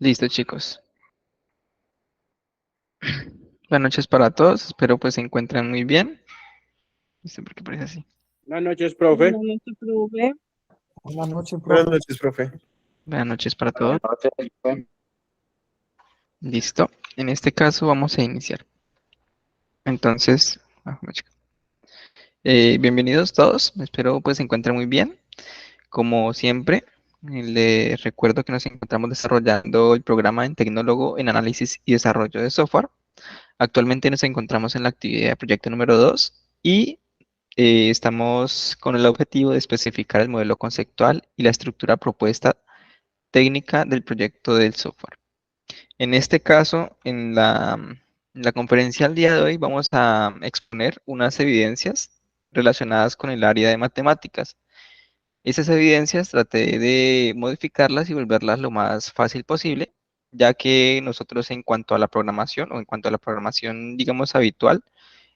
Listo, chicos. Buenas noches para todos. Espero pues se encuentren muy bien. ¿Listo? ¿Por qué parece así? Buenas noches, profe. Buenas noches, profe. Buenas noches, Buenas profe. noches, profe. Buenas noches para todos. Listo. En este caso vamos a iniciar. Entonces, bueno, chicos, bienvenidos todos. Espero pues se encuentren muy bien. Como siempre, les recuerdo que nos encontramos desarrollando el programa en Tecnólogo en Análisis y Desarrollo de Software. Actualmente nos encontramos en la actividad de proyecto número 2 y estamos con el objetivo de especificar el modelo conceptual y la estructura propuesta técnica del proyecto del software. En este caso, en la conferencia del día de hoy vamos a exponer unas evidencias relacionadas con el área de matemáticas. Esas evidencias traté de modificarlas y volverlas lo más fácil posible, ya que nosotros en cuanto a la programación o en cuanto a la programación, digamos, habitual,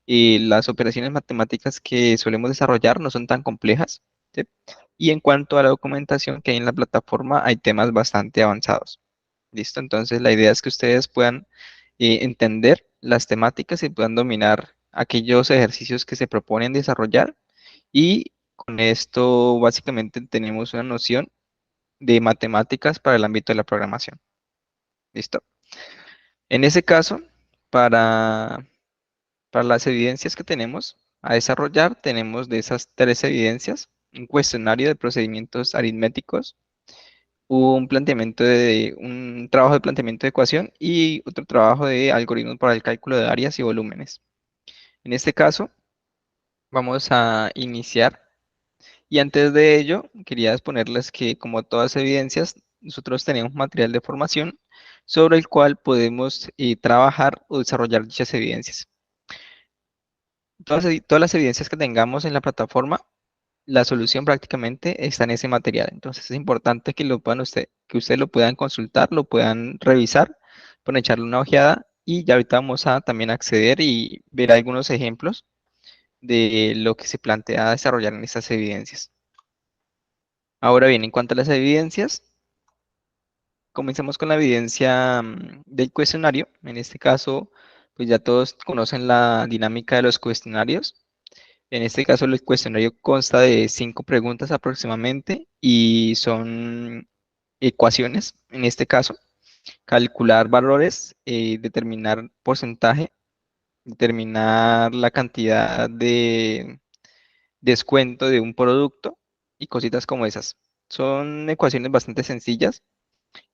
las operaciones matemáticas que solemos desarrollar no son tan complejas, ¿sí? Y en cuanto a la documentación que hay en la plataforma, hay temas bastante avanzados. ¿Listo? Entonces, la idea es que ustedes puedan entender las temáticas y puedan dominar aquellos ejercicios que se proponen desarrollar. Y con esto, básicamente, tenemos una noción de matemáticas para el ámbito de la programación. ¿Listo? En ese caso, para Para las evidencias que tenemos a desarrollar, tenemos de esas tres evidencias un cuestionario de procedimientos aritméticos, un trabajo de planteamiento de ecuación y otro trabajo de algoritmos para el cálculo de áreas y volúmenes. En este caso, vamos a iniciar y antes de ello, quería exponerles que como todas evidencias, nosotros tenemos material de formación sobre el cual podemos trabajar o desarrollar dichas evidencias. Todas las evidencias que tengamos en la plataforma, la solución prácticamente está en ese material. Entonces es importante que que ustedes lo puedan consultar, lo puedan revisar, pueden echarle una ojeada y ya ahorita vamos a también acceder y ver algunos ejemplos de lo que se plantea desarrollar en estas evidencias. Ahora bien, en cuanto a las evidencias, comencemos con la evidencia del cuestionario. En este caso, pues ya todos conocen la dinámica de los cuestionarios. En este caso, el cuestionario consta de 5 preguntas aproximadamente y son ecuaciones. En este caso, calcular valores, determinar porcentaje, determinar la cantidad de descuento de un producto y cositas como esas. Son ecuaciones bastante sencillas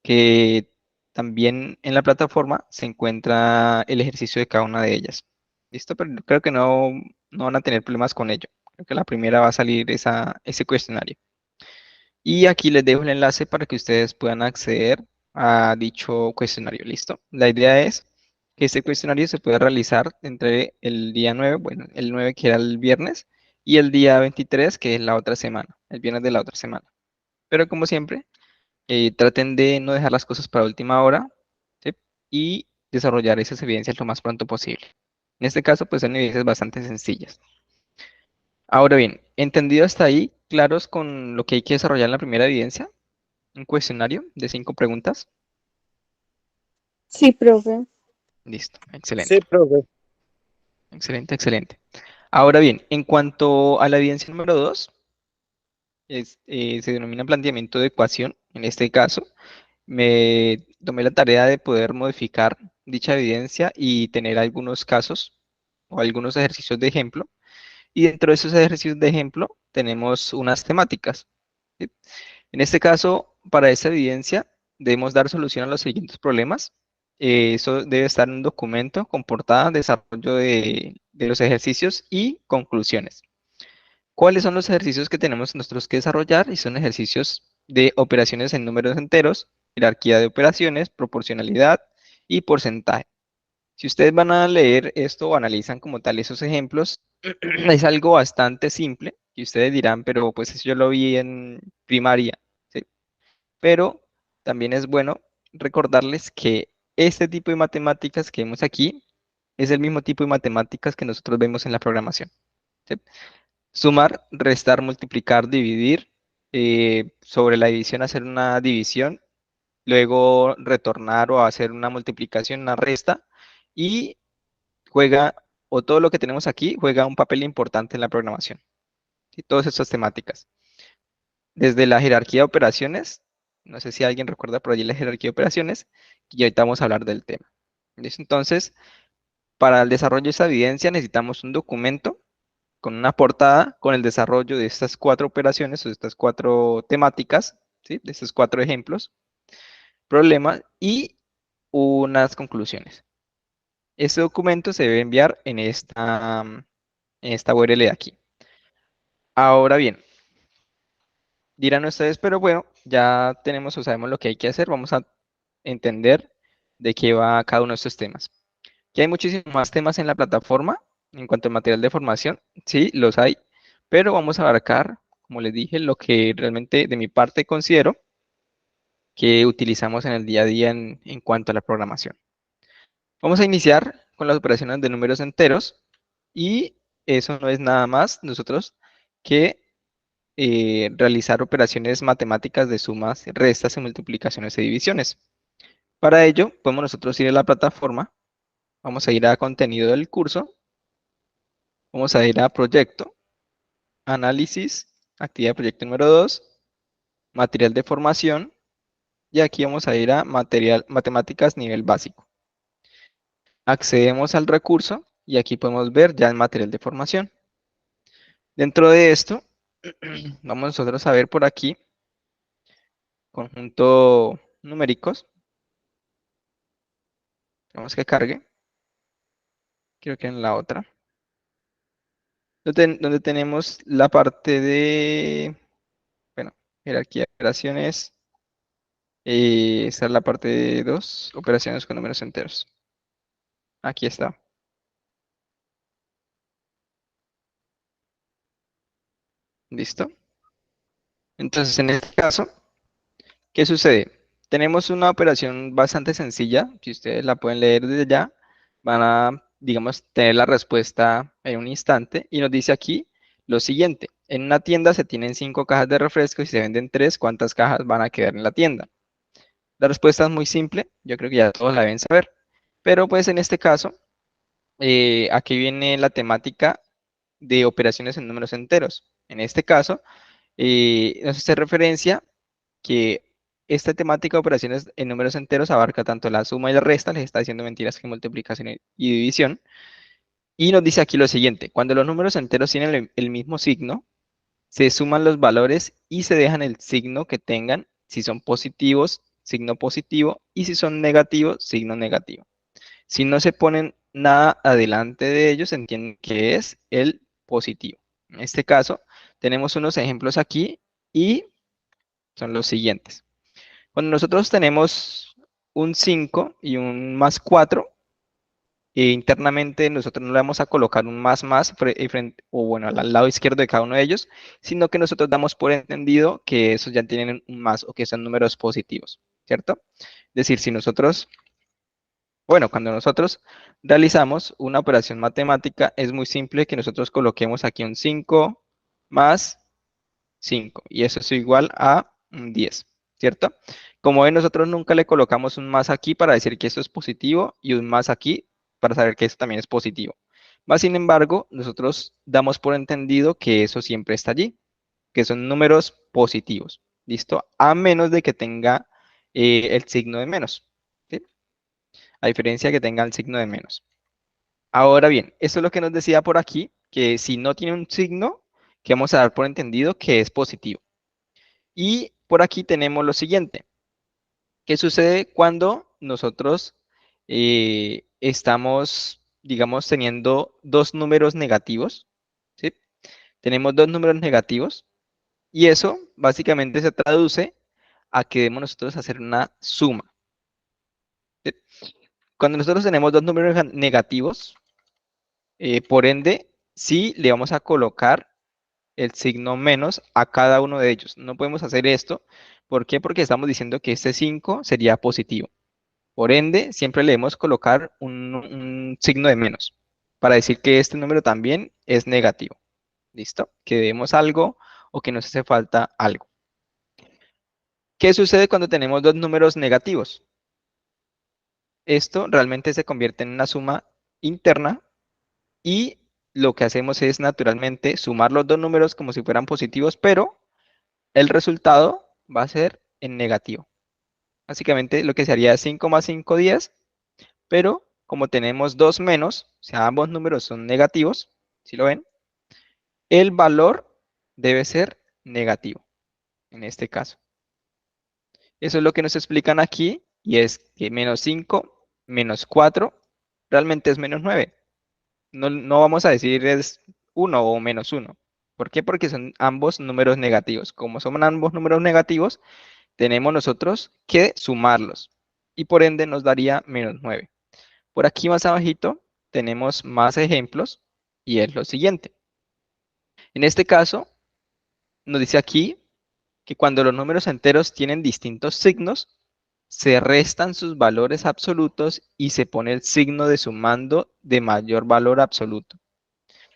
que también en la plataforma se encuentra el ejercicio de cada una de ellas. ¿Listo? Pero creo que no van a tener problemas con ello. Creo que la primera va a salir ese cuestionario. Y aquí les dejo el enlace para que ustedes puedan acceder a dicho cuestionario. ¿Listo? La idea es que este cuestionario se pueda realizar entre el día 9, bueno, el 9 que era el viernes, y el día 23 que es la otra semana, el viernes de la otra semana. Pero como siempre, traten de no dejar las cosas para última hora, ¿sí? Y desarrollar esas evidencias lo más pronto posible. En este caso, pues son evidencias bastante sencillas. Ahora bien, entendido hasta ahí, claros con lo que hay que desarrollar en la primera evidencia, un cuestionario de 5 preguntas. Sí, profe. Listo, Sí, excelente, profe. excelente, excelente. Ahora bien, en cuanto a la evidencia número 2, se denomina planteamiento de ecuación. En este caso, me tomé la tarea de poder modificar dicha evidencia y tener algunos casos o algunos ejercicios de ejemplo. Y dentro de esos ejercicios de ejemplo tenemos unas temáticas, ¿sí? En este caso, para esa evidencia, debemos dar solución a los siguientes problemas. Eso debe estar en un documento con portada, desarrollo de los ejercicios y conclusiones. ¿Cuáles son los ejercicios que tenemos nosotros que desarrollar? Y son ejercicios de operaciones en números enteros, jerarquía de operaciones, proporcionalidad y porcentaje. Si ustedes van a leer esto o analizan como tal esos ejemplos, es algo bastante simple y ustedes dirán, pero pues eso yo lo vi en primaria, ¿sí? Pero también es bueno recordarles que este tipo de matemáticas que vemos aquí es el mismo tipo de matemáticas que nosotros vemos en la programación, ¿sí? Sumar, restar, multiplicar, dividir, sobre la división hacer una división luego retornar o hacer una multiplicación, una resta, y juega, o todo lo que tenemos aquí, juega un papel importante en la programación. ¿Sí? Todas estas temáticas. Desde la jerarquía de operaciones, no sé si alguien recuerda por allí la jerarquía de operaciones, y ahorita vamos a hablar del tema. ¿Listo? Entonces, para el desarrollo de esta evidencia necesitamos un documento con una portada con el desarrollo de estas 4 operaciones o de estas 4 temáticas, ¿sí? De estos 4 ejemplos, problemas y unas conclusiones. Este documento se debe enviar en esta URL de aquí. Ahora bien, dirán ustedes, pero bueno, ya tenemos o sabemos lo que hay que hacer, vamos a entender de qué va cada uno de estos temas. Que hay muchísimos más temas en la plataforma en cuanto al material de formación, sí, los hay, pero vamos a abarcar, como les dije, lo que realmente de mi parte considero que utilizamos en el día a día en cuanto a la programación. Vamos a iniciar con las operaciones de números enteros y eso no es nada más nosotros que realizar operaciones matemáticas de sumas, restas y multiplicaciones y divisiones. Para ello, podemos nosotros ir a la plataforma, vamos a ir a contenido del curso, vamos a ir a proyecto, análisis, actividad de proyecto número 2, material de formación, y aquí vamos a ir a material, matemáticas nivel básico. Accedemos al recurso y aquí podemos ver ya el material de formación. Dentro de esto, vamos nosotros a ver por aquí, conjunto numéricos, vamos que cargue, creo que en la otra, donde tenemos la parte de, bueno, jerarquía de operaciones, esta es la parte de 2, operaciones con números enteros. Aquí está. ¿Listo? Entonces, en este caso, ¿qué sucede? Tenemos una operación bastante sencilla. Si ustedes la pueden leer desde ya, van a, digamos, tener la respuesta en un instante. Y nos dice aquí lo siguiente. En una tienda se tienen 5 cajas de refrescos y se venden 3. ¿Cuántas cajas van a quedar en la tienda? La respuesta es muy simple. Yo creo que ya todos la deben saber. Pero pues en este caso, aquí viene la temática de operaciones en números enteros. En este caso, nos hace referencia que esta temática de operaciones en números enteros abarca tanto la suma y la resta, les está diciendo mentiras que multiplicación y división. Y nos dice aquí lo siguiente, cuando los números enteros tienen el mismo signo, se suman los valores y se dejan el signo que tengan, si son positivos, signo positivo, y si son negativos, signo negativo. Si no se ponen nada adelante de ellos, se entiende que es el positivo. En este caso, tenemos unos ejemplos aquí y son los siguientes. Cuando nosotros tenemos un 5 y un más 4, internamente nosotros no le vamos a colocar un más o bueno, al lado izquierdo de cada uno de ellos, sino que nosotros damos por entendido que esos ya tienen un más o que son números positivos, ¿cierto? Es decir, si nosotros, bueno, cuando nosotros realizamos una operación matemática, es muy simple que nosotros coloquemos aquí un 5 más 5 y eso es igual a un 10, ¿cierto? Como ven, nosotros nunca le colocamos un más aquí para decir que esto es positivo y un más aquí para saber que esto también es positivo. Más sin embargo, nosotros damos por entendido que eso siempre está allí, que son números positivos, ¿listo? A menos de que tenga el signo de menos, ¿sí? A diferencia que tenga el signo de menos. Ahora bien, esto es lo que nos decía por aquí, que si no tiene un signo, que vamos a dar por entendido que es positivo. Y por aquí tenemos lo siguiente. ¿Qué sucede cuando nosotros estamos, digamos, teniendo dos números negativos? ¿Sí? Tenemos dos números negativos y eso básicamente se traduce a que debemos nosotros hacer una suma. ¿Sí? Cuando nosotros tenemos dos números negativos, por ende, sí le vamos a colocar el signo menos a cada uno de ellos. No podemos hacer esto. ¿Por qué? Porque estamos diciendo que este 5 sería positivo. Por ende, siempre le debemos colocar un signo de menos para decir que este número también es negativo. ¿Listo? Que debemos algo o que nos hace falta algo. ¿Qué sucede cuando tenemos dos números negativos? Esto realmente se convierte en una suma interna y lo que hacemos es naturalmente sumar los dos números como si fueran positivos, pero el resultado va a ser en negativo. Básicamente lo que se haría es 5 más 5, 10, pero como tenemos dos menos, o sea, ambos números son negativos, si lo ven, el valor debe ser negativo en este caso. Eso es lo que nos explican aquí y es que menos 5 menos 4 realmente es menos 9. No vamos a decir es 1 o menos 1. ¿Por qué? Porque son ambos números negativos. Como son ambos números negativos, tenemos nosotros que sumarlos y por ende nos daría menos 9. Por aquí más abajito tenemos más ejemplos y es lo siguiente. En este caso, nos dice aquí que cuando los números enteros tienen distintos signos, se restan sus valores absolutos y se pone el signo de sumando de mayor valor absoluto.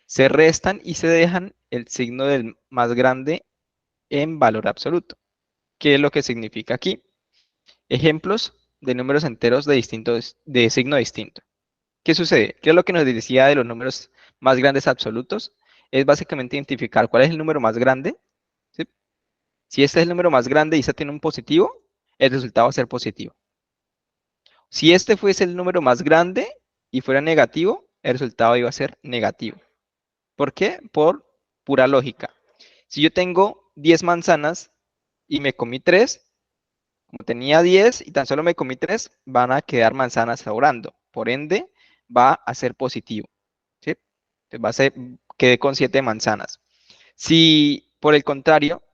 Se restan y se dejan el signo del más grande en valor absoluto. ¿Qué es lo que significa aquí? Ejemplos de números enteros de signo distinto. ¿Qué sucede? ¿Qué es lo que nos decía de los números más grandes absolutos? Es básicamente identificar cuál es el número más grande, ¿sí? Si este es el número más grande y este tiene un positivo, el resultado va a ser positivo. Si este fuese el número más grande y fuera negativo, el resultado iba a ser negativo. ¿Por qué? Por pura lógica. Si yo tengo 10 manzanas y me comí 3, como tenía 10 y tan solo me comí 3, van a quedar manzanas sobrando. Por ende, va a ser positivo. ¿Sí? Entonces va a ser, quedé con 7 manzanas. Si por el contrario,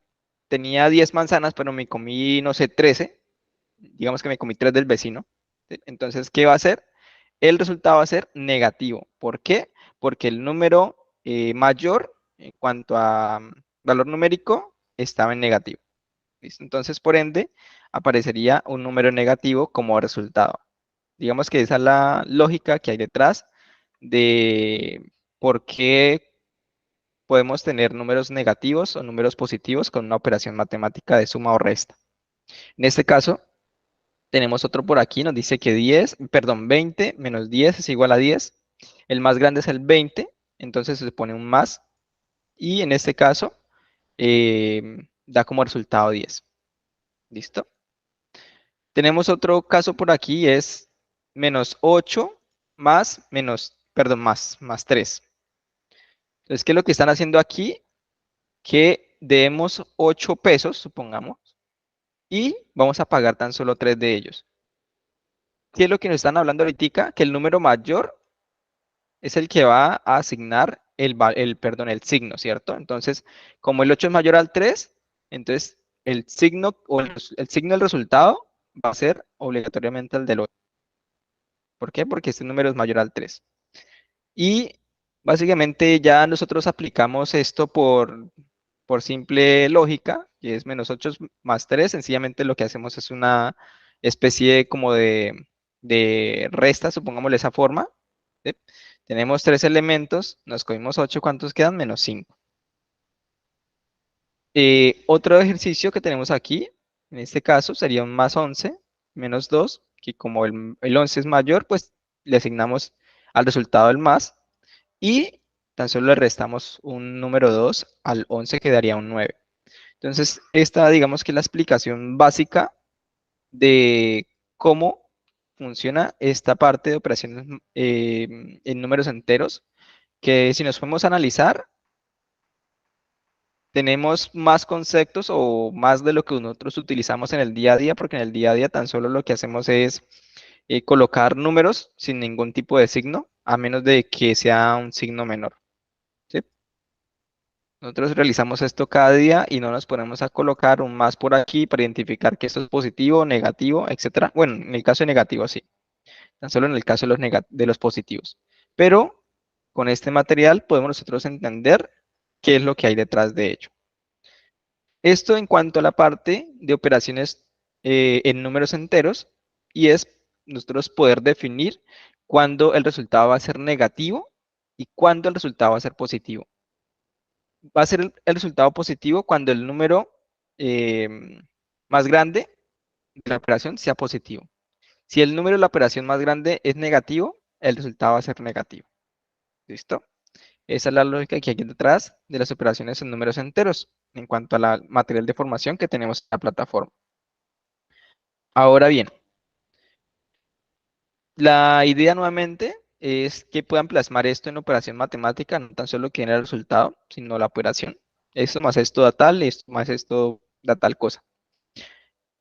tenía 10 manzanas, pero me comí, no sé, 13, digamos que me comí 3 del vecino, ¿sí? Entonces, ¿qué va a hacer? El resultado va a ser negativo. ¿Por qué? Porque el número mayor en cuanto a valor numérico estaba en negativo. ¿Listo? Entonces, por ende, aparecería un número negativo como resultado. Digamos que esa es la lógica que hay detrás de por qué podemos tener números negativos o números positivos con una operación matemática de suma o resta. En este caso, tenemos otro por aquí, nos dice que 10, perdón, 20 menos 10 es igual a 10. El más grande es el 20, entonces se pone un más. Y en este caso, da como resultado 10. ¿Listo? Tenemos otro caso por aquí, es menos 8 más menos, perdón, más 3. Entonces, ¿qué es lo que están haciendo aquí? Que demos 8 pesos, supongamos, y vamos a pagar tan solo 3 de ellos. ¿Qué es lo que nos están hablando ahorita? Que el número mayor es el que va a asignar perdón, el signo, ¿cierto? Entonces, como el 8 es mayor al 3, entonces el signo o el signo del resultado va a ser obligatoriamente el del 8. ¿Por qué? Porque este número es mayor al 3. Y básicamente ya nosotros aplicamos esto por simple lógica, que es menos 8 más 3. Sencillamente lo que hacemos es una especie como de resta, supongámosle esa forma. ¿Sí? Tenemos 3 elementos, nos cogimos 8, ¿cuántos quedan? Menos 5. Otro ejercicio que tenemos aquí, en este caso, sería un más 11 menos 2, que como el 11 es mayor, pues le asignamos al resultado el más. Y tan solo le restamos un número 2 al 11, que daría un 9. Entonces, esta digamos que es la explicación básica de cómo funciona esta parte de operaciones en números enteros, que si nos podemos analizar, tenemos más conceptos o más de lo que nosotros utilizamos en el día a día, porque en el día a día tan solo lo que hacemos es colocar números sin ningún tipo de signo, a menos de que sea un signo menor. ¿Sí? Nosotros realizamos esto cada día y no nos ponemos a colocar un más por aquí para identificar que esto es positivo, negativo, etcétera. Bueno, en el caso de negativo sí, tan solo en el caso de de los positivos. Pero con este material podemos nosotros entender qué es lo que hay detrás de ello. Esto en cuanto a la parte de operaciones en números enteros, y es nosotros poder definir cuándo el resultado va a ser negativo y cuándo el resultado va a ser positivo. Va a ser el resultado positivo cuando el número más grande de la operación sea positivo. Si el número de la operación más grande es negativo, el resultado va a ser negativo. ¿Listo? Esa es la lógica que hay detrás de las operaciones en números enteros en cuanto a la material de formación que tenemos en la plataforma. Ahora bien, la idea nuevamente es que puedan plasmar esto en operación matemática, no tan solo que en el resultado, sino la operación. Esto más esto da tal, esto más esto da tal cosa.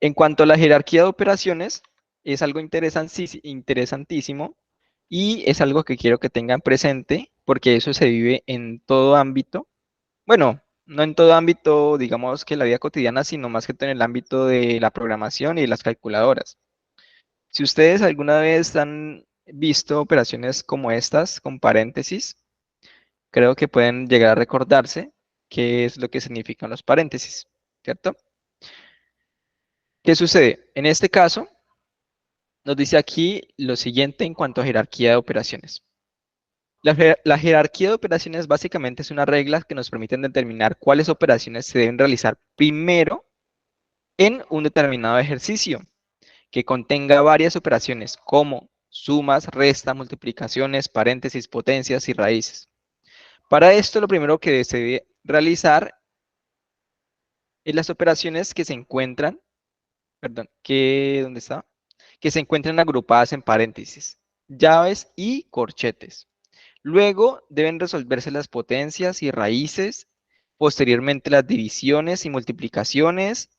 En cuanto a la jerarquía de operaciones, es algo interesantísimo y es algo que quiero que tengan presente porque eso se vive en todo ámbito. Bueno, no en todo ámbito, digamos que la vida cotidiana, sino más que todo en el ámbito de la programación y de las calculadoras. Si ustedes alguna vez han visto operaciones como estas, con paréntesis, creo que pueden llegar a recordarse qué es lo que significan los paréntesis, ¿cierto? ¿Qué sucede? En este caso, nos dice aquí lo siguiente en cuanto a jerarquía de operaciones. La jerarquía de operaciones básicamente es una regla que nos permite determinar cuáles operaciones se deben realizar primero en un determinado ejercicio que contenga varias operaciones como sumas, restas, multiplicaciones, paréntesis, potencias y raíces. Para esto, lo primero que se debe realizar es las operaciones que se encuentran, perdón, ¿dónde está? Que se encuentran agrupadas en paréntesis, llaves y corchetes. Luego deben resolverse las potencias y raíces, posteriormente las divisiones y multiplicaciones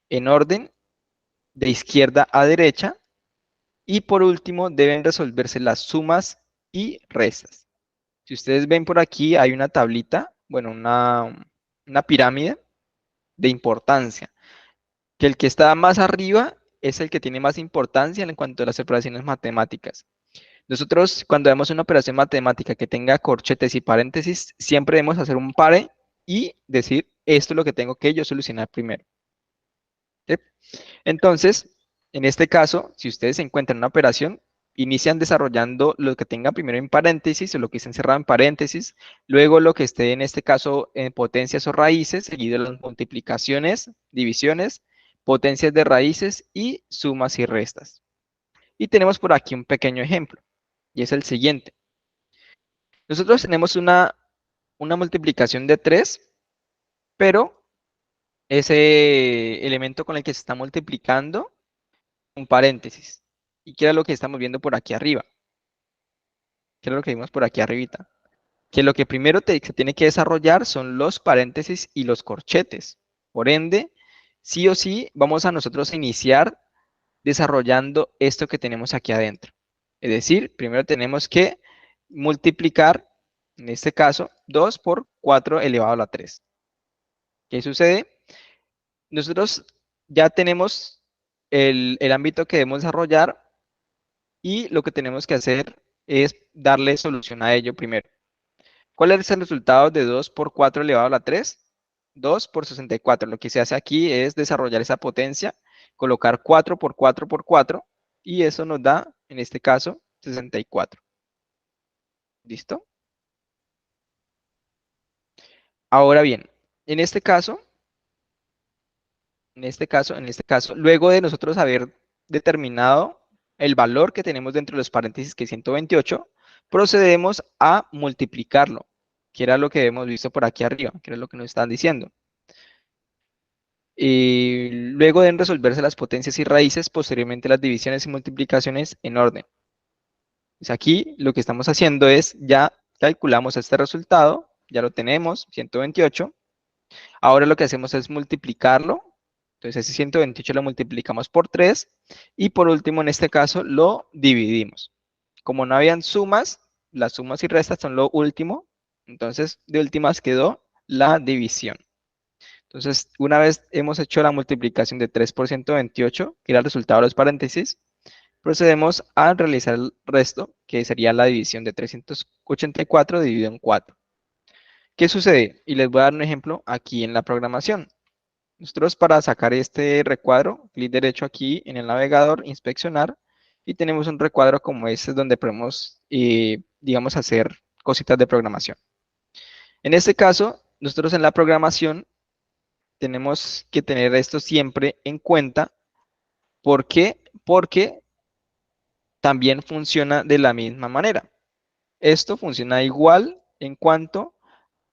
en orden de izquierda a derecha y por último deben resolverse las sumas y restas. Si ustedes ven por aquí hay una tablita, bueno, una pirámide de importancia, que el que está más arriba es el que tiene más importancia en cuanto a las operaciones matemáticas. Nosotros, cuando vemos una operación matemática que tenga corchetes y paréntesis, siempre debemos hacer un pare y decir, esto es lo que tengo que yo solucionar primero. ¿Sí? Entonces, en este caso, si ustedes se encuentran en una operación, inician desarrollando lo que tengan primero en paréntesis o lo que esté encerrado en paréntesis, luego lo que esté en este caso en potencias o raíces, seguido de las multiplicaciones, divisiones, potencias de raíces y sumas y restas. Y tenemos por aquí un pequeño ejemplo, y es el siguiente. Nosotros tenemos una multiplicación de 3, pero ese elemento con el que se está multiplicando, un paréntesis. ¿Y qué era lo que estamos viendo por aquí arriba? ¿Qué era lo que vimos por aquí arribita? Que lo que primero se tiene que desarrollar son los paréntesis y los corchetes. Por ende, sí o sí, vamos a nosotros a iniciar desarrollando esto que tenemos aquí adentro. Es decir, primero tenemos que multiplicar, en este caso, 2 por 4 elevado a la 3. ¿Qué sucede? Nosotros ya tenemos el ámbito que debemos desarrollar y lo que tenemos que hacer es darle solución a ello primero. ¿Cuál es el resultado de 2 por 4 elevado a la 3? 2 por 64. Lo que se hace aquí es desarrollar esa potencia, colocar 4 por 4 por 4 y eso nos da, en este caso, 64. ¿Listo? Ahora bien, en este caso, luego de nosotros haber determinado el valor que tenemos dentro de los paréntesis, que es 128, procedemos a multiplicarlo, que era lo que hemos visto por aquí arriba, que era lo que nos están diciendo. Y luego deben resolverse las potencias y raíces, posteriormente las divisiones y multiplicaciones en orden. Pues aquí lo que estamos haciendo es, ya calculamos este resultado, ya lo tenemos, 128. Ahora lo que hacemos es multiplicarlo. Entonces ese 128 lo multiplicamos por 3 y por último en este caso lo dividimos. Como no habían sumas, las sumas y restas son lo último, entonces de últimas quedó la división. Entonces, una vez hemos hecho la multiplicación de 3 por 128, que era el resultado de los paréntesis, procedemos a realizar el resto, que sería la división de 384 dividido en 4. ¿Qué sucede? Y les voy a dar un ejemplo aquí en la programación. Nosotros para sacar este recuadro, clic derecho aquí en el navegador, inspeccionar, y tenemos un recuadro como este donde podemos, digamos, hacer cositas de programación. En este caso, nosotros en la programación tenemos que tener esto siempre en cuenta. ¿Por qué? Porque también funciona de la misma manera. Esto funciona igual en cuanto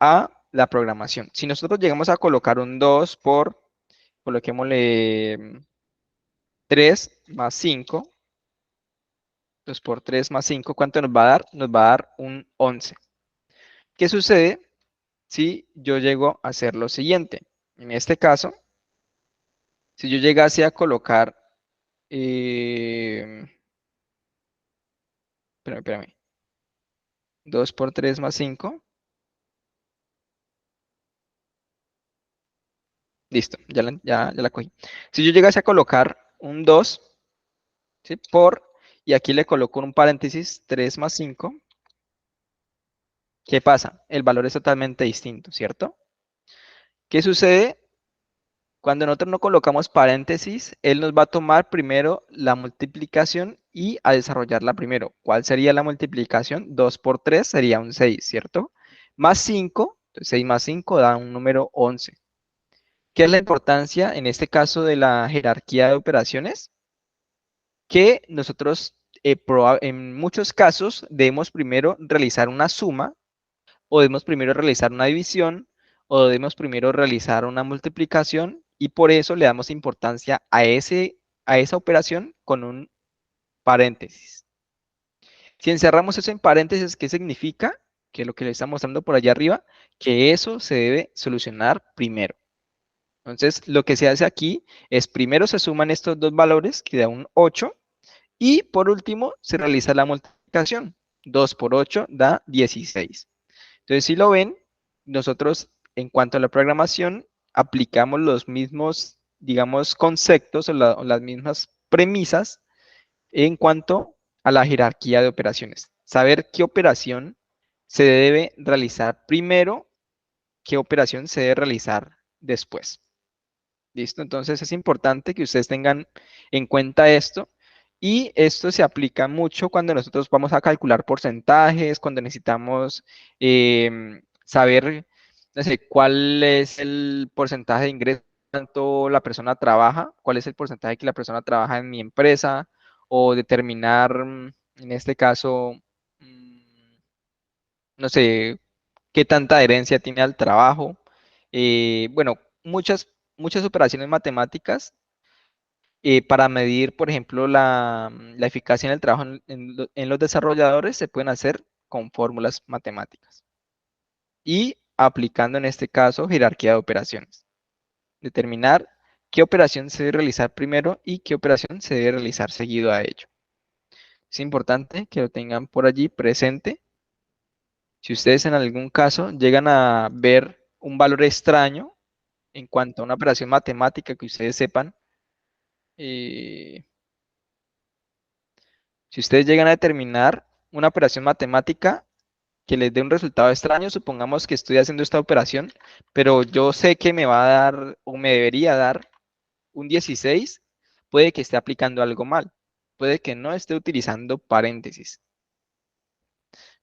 a la programación. Si nosotros llegamos a colocar un 2 por, coloquémosle 3 más 5, 2 por 3 más 5, ¿cuánto nos va a dar? Nos va a dar un 11. ¿Qué sucede si yo llego a hacer lo siguiente? En este caso, si yo llegase a colocar, espérame, 2 por 3 más 5, listo, ya la cogí. Si yo llegase a colocar un 2, ¿sí? Y aquí le coloco un paréntesis 3 más 5, ¿qué pasa? El valor es totalmente distinto, ¿cierto? ¿Qué sucede? Cuando nosotros no colocamos paréntesis, él nos va a tomar primero la multiplicación y a desarrollarla primero. ¿Cuál sería la multiplicación? 2 por 3 sería un 6, ¿cierto? Más 5, entonces 6 más 5 da un número 11. ¿Qué es la importancia en este caso de la jerarquía de operaciones? Que nosotros en muchos casos debemos primero realizar una suma, o debemos primero realizar una división, o debemos primero realizar una multiplicación, y por eso le damos importancia a esa operación con un paréntesis. Si encerramos eso en paréntesis, ¿qué significa? Que lo que le está mostrando por allá arriba, que eso se debe solucionar primero. Entonces, lo que se hace aquí es primero se suman estos dos valores, que da un 8, y por último se realiza la multiplicación. 2 por 8 da 16. Entonces, si lo ven, nosotros en cuanto a la programación aplicamos los mismos, digamos, conceptos o las mismas premisas en cuanto a la jerarquía de operaciones. Saber qué operación se debe realizar primero, qué operación se debe realizar después. ¿Listo? Entonces es importante que ustedes tengan en cuenta esto. Y esto se aplica mucho cuando nosotros vamos a calcular porcentajes, cuando necesitamos saber, no sé, cuál es el porcentaje de ingreso tanto la persona trabaja, cuál es el porcentaje que la persona trabaja en mi empresa, o determinar, en este caso, no sé, qué tanta adherencia tiene al trabajo. Bueno, muchas operaciones matemáticas para medir, por ejemplo, la eficacia en el trabajo en los desarrolladores se pueden hacer con fórmulas matemáticas y aplicando en este caso jerarquía de operaciones. Determinar qué operación se debe realizar primero y qué operación se debe realizar seguido a ello. Es importante que lo tengan por allí presente. Si ustedes en algún caso llegan a ver un valor extraño en cuanto a una operación matemática que ustedes sepan, eh, si ustedes llegan a determinar una operación matemática que les dé un resultado extraño, supongamos que estoy haciendo esta operación, pero yo sé que me va a dar o me debería dar un 16, puede que esté aplicando algo mal, puede que no esté utilizando paréntesis,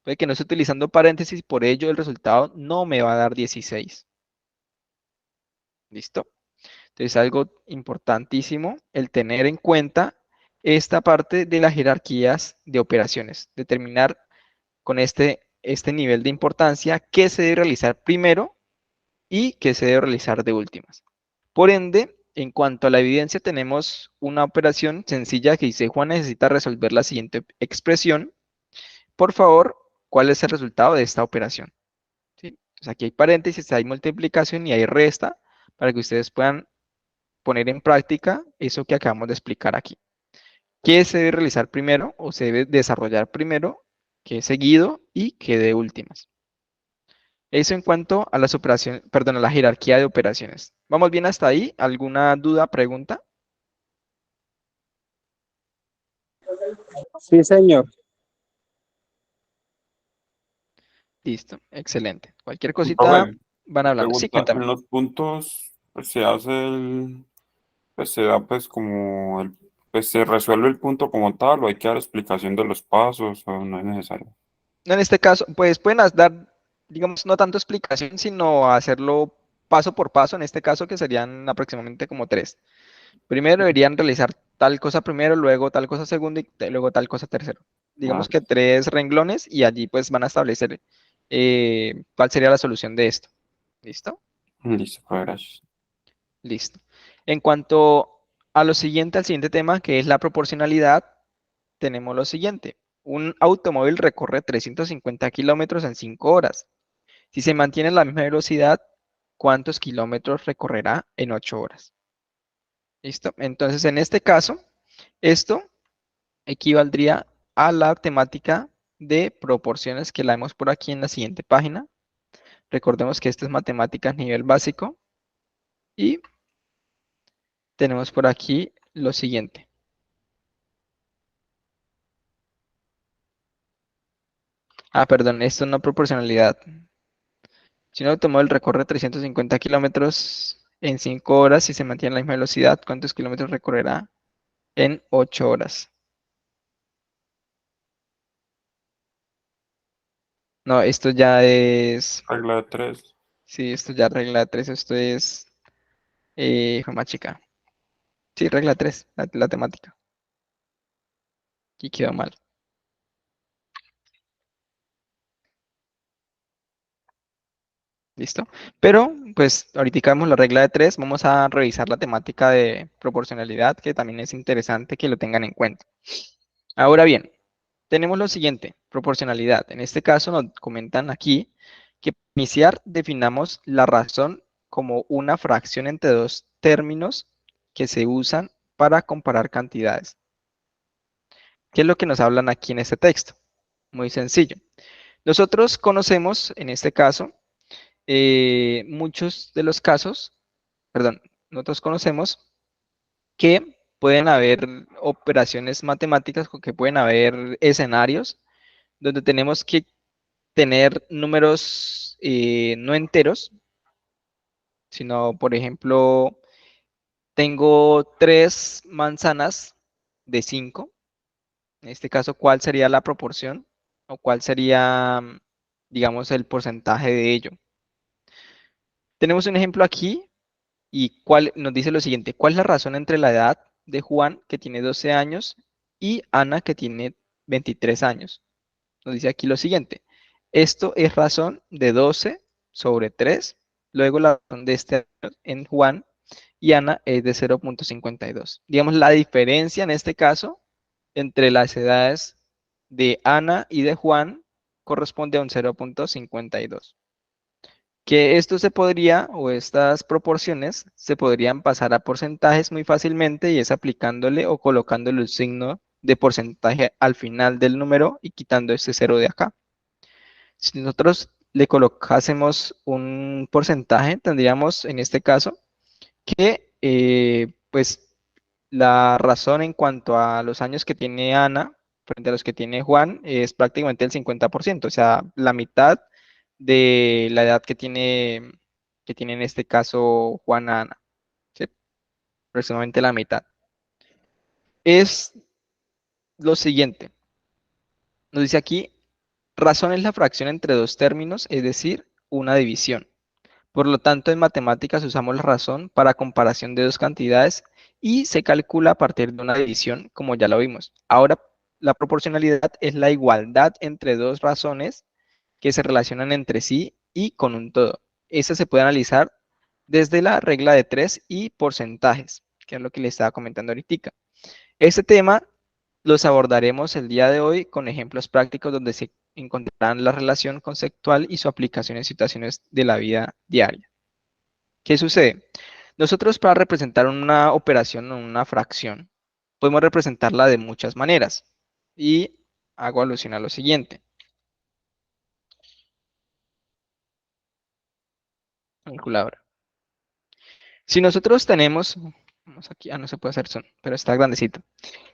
puede que no esté utilizando paréntesis, por ello el resultado no me va a dar 16. ¿Listo? Entonces, algo importantísimo el tener en cuenta esta parte de las jerarquías de operaciones, determinar con este nivel de importancia qué se debe realizar primero y qué se debe realizar de últimas. Por ende, en cuanto a la evidencia, tenemos una operación sencilla que dice: Juan necesita resolver la siguiente expresión. Por favor, ¿cuál es el resultado de esta operación? ¿Sí? Pues aquí hay paréntesis, hay multiplicación y hay resta para que ustedes puedan poner en práctica eso que acabamos de explicar aquí. ¿Qué se debe realizar primero o se debe desarrollar primero? ¿Qué seguido y qué de últimas? Eso en cuanto a las operaciones, perdón, a la jerarquía de operaciones. ¿Vamos bien hasta ahí? ¿Alguna duda, pregunta? Sí, señor. Listo, excelente. Cualquier cosita Profe, van hablando. Sí, pregunta, cuéntame. en los puntos pues, se hace pues se da pues como pues se resuelve el punto como tal o hay que dar explicación de los pasos o no es necesario. No, en este caso, pues pueden dar, digamos, no tanto explicación, sino hacerlo paso por paso, en este caso, que serían aproximadamente como 3. Primero deberían realizar tal cosa primero, luego tal cosa segundo y luego tal cosa tercero. Ah, Digamos que 3 renglones y allí pues van a establecer cuál sería la solución de esto. ¿Listo? listo, pues, gracias. Listo. En cuanto a lo siguiente, al siguiente tema, que es la proporcionalidad, tenemos lo siguiente. Un automóvil recorre 350 kilómetros en 5 horas. Si se mantiene la misma velocidad, ¿cuántos kilómetros recorrerá en 8 horas? ¿Listo? Entonces, en este caso, esto equivaldría a la temática de proporciones que la vemos por aquí en la siguiente página. Recordemos que esto es matemáticas nivel básico y tenemos por aquí lo siguiente. Ah, perdón, esto no proporcionalidad. Si un automóvil recorre 350 kilómetros en 5 horas y se mantiene la misma velocidad, ¿cuántos kilómetros recorrerá en 8 horas? No, esto ya es... Regla de 3. Sí, esto ya regla 3, esto es... más chica. Sí, regla 3, la temática. Aquí quedó mal. ¿Listo? Pero, pues, ahorita vemos la regla de 3, vamos a revisar la temática de proporcionalidad, que también es interesante que lo tengan en cuenta. Ahora bien, tenemos lo siguiente, proporcionalidad. En este caso nos comentan aquí que para iniciar definamos la razón como una fracción entre dos términos que se usan para comparar cantidades. ¿Qué es lo que nos hablan aquí en este texto? Muy sencillo. Nosotros conocemos, en este caso, muchos de los casos, perdón, nosotros conocemos que pueden haber operaciones matemáticas, o que pueden haber escenarios donde tenemos que tener números no enteros, sino, por ejemplo, tengo 3 manzanas de 5. En este caso, ¿cuál sería la proporción o cuál sería, digamos, el porcentaje de ello? Tenemos un ejemplo aquí y nos dice lo siguiente: ¿cuál es la razón entre la edad de Juan, que tiene 12 años, y Ana, que tiene 23 años? Nos dice aquí lo siguiente: esto es razón de 12 sobre 3, luego la razón de este en Juan y Ana es de 0,52. Digamos, la diferencia en este caso entre las edades de Ana y de Juan corresponde a un 0,52. Que esto se podría, o estas proporciones, se podrían pasar a porcentajes muy fácilmente, y es aplicándole o colocándole el signo de porcentaje al final del número y quitando este 0 de acá. Si nosotros le colocásemos un porcentaje, tendríamos en este caso que pues la razón en cuanto a los años que tiene Ana frente a los que tiene Juan es prácticamente el 50%, o sea, la mitad de la edad que tiene en este caso Juan a Ana, ¿sí? Aproximadamente la mitad. Es lo siguiente, nos dice aquí, razón es la fracción entre dos términos, es decir, una división. Por lo tanto, en matemáticas usamos la razón para comparación de dos cantidades y se calcula a partir de una división, como ya lo vimos. Ahora, la proporcionalidad es la igualdad entre dos razones que se relacionan entre sí y con un todo. Esta se puede analizar desde la regla de 3 y porcentajes, que es lo que le estaba comentando ahorita. Este tema los abordaremos el día de hoy con ejemplos prácticos donde se encontrarán la relación conceptual y su aplicación en situaciones de la vida diaria. ¿Qué sucede? Nosotros, para representar una operación o una fracción, podemos representarla de muchas maneras. Y hago alusión a lo siguiente. Calculadora. Si nosotros tenemos, vamos aquí, no se puede hacer zoom, pero está grandecito.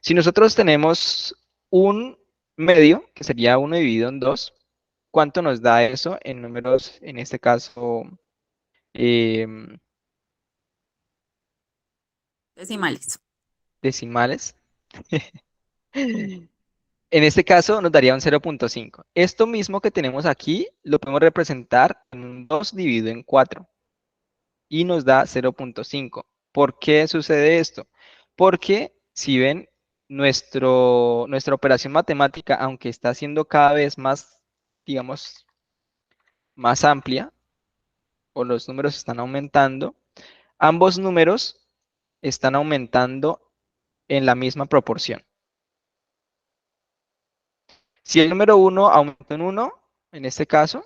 Si nosotros tenemos un medio, que sería 1 dividido en 2, ¿cuánto nos da eso en números, en este caso, em, Decimales. decimales? En este caso nos daría un 0,5. Esto mismo que tenemos aquí lo podemos representar en un 2 dividido en 4. y nos da 0.5. ¿Por qué sucede esto? Porque si ven, nuestra operación matemática, aunque está siendo cada vez más, digamos, más amplia, o los números están aumentando, ambos números están aumentando en la misma proporción. Si el número 1 aumentó en 1, en este caso,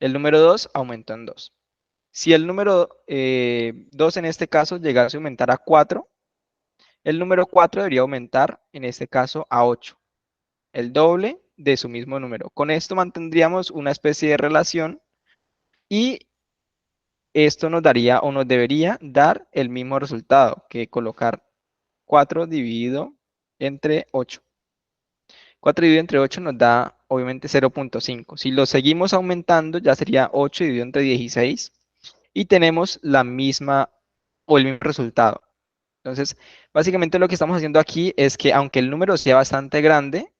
el número 2 aumentó en 2. Si el número 2 en este caso llegase a aumentar a 4, el número 4 debería aumentar en este caso a 8, el doble de su mismo número. Con esto mantendríamos una especie de relación y esto nos daría o nos debería dar el mismo resultado que colocar 4 dividido entre 8. 4 dividido entre 8 nos da obviamente 0.5. Si lo seguimos aumentando ya sería 8 dividido entre 16 y tenemos la misma o el mismo resultado. Entonces, básicamente lo que estamos haciendo aquí es que aunque el número sea bastante grande,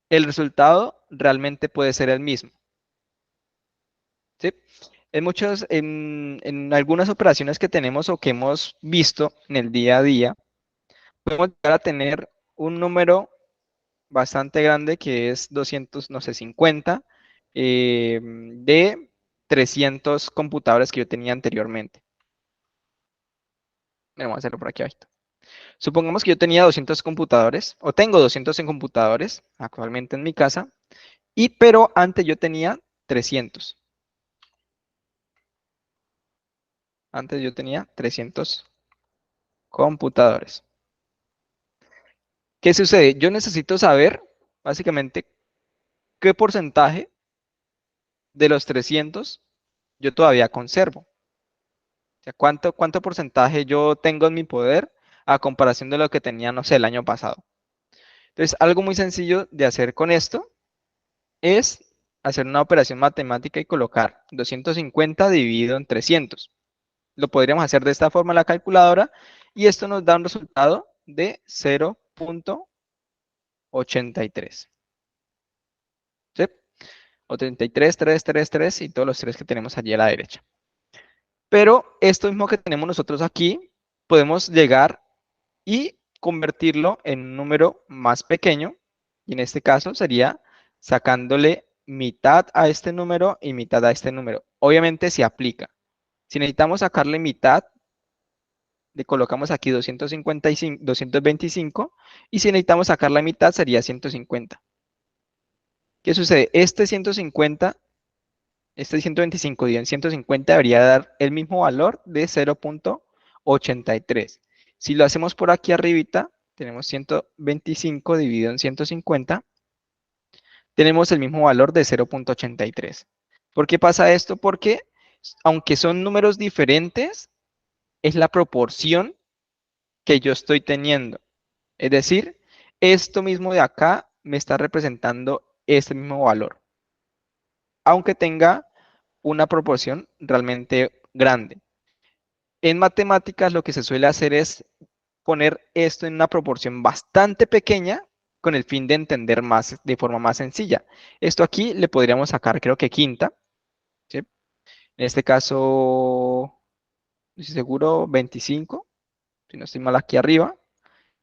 el resultado realmente puede ser el mismo. ¿Sí? En algunas operaciones que tenemos o que hemos visto en el día a día, podemos llegar a tener un número bastante grande que es 200, no sé, 50 de 300 computadores que yo tenía anteriormente. Vamos a hacerlo por aquí abajito. Supongamos que yo tenía 200 computadores, o tengo 200 en computadores actualmente en mi casa, pero antes yo tenía 300. Antes yo tenía 300 computadores. ¿Qué sucede? Yo necesito saber, básicamente, qué porcentaje de los 300 yo todavía conservo. O sea, cuánto porcentaje yo tengo en mi poder a comparación de lo que tenía, no sé, el año pasado. Entonces, algo muy sencillo de hacer con esto es hacer una operación matemática y colocar 250 dividido en 300. Lo podríamos hacer de esta forma en la calculadora y esto nos da un resultado de 0.83. ¿Sí? 83, 3, 3, 3 y todos los 3 que tenemos allí a la derecha. Pero esto mismo que tenemos nosotros aquí, podemos llegar y convertirlo en un número más pequeño. Y en este caso sería sacándole mitad a este número y mitad a este número. Obviamente se aplica. Si necesitamos sacarle mitad, le colocamos aquí 255, 225 y si necesitamos sacar la mitad sería 150. ¿Qué sucede? Este 125 dividido en 150 debería dar el mismo valor de 0.83. Si lo hacemos por aquí arribita, tenemos 125 dividido en 150, tenemos el mismo valor de 0.83. ¿Por qué pasa esto? Porque aunque son números diferentes, es la proporción que yo estoy teniendo. Es decir, esto mismo de acá me está representando este mismo valor, aunque tenga una proporción realmente grande. En matemáticas lo que se suele hacer es poner esto en una proporción bastante pequeña con el fin de entender más de forma más sencilla. Esto aquí le podríamos sacar creo que quinta, ¿sí? En este caso, no estoy seguro, 25, si no estoy mal aquí arriba.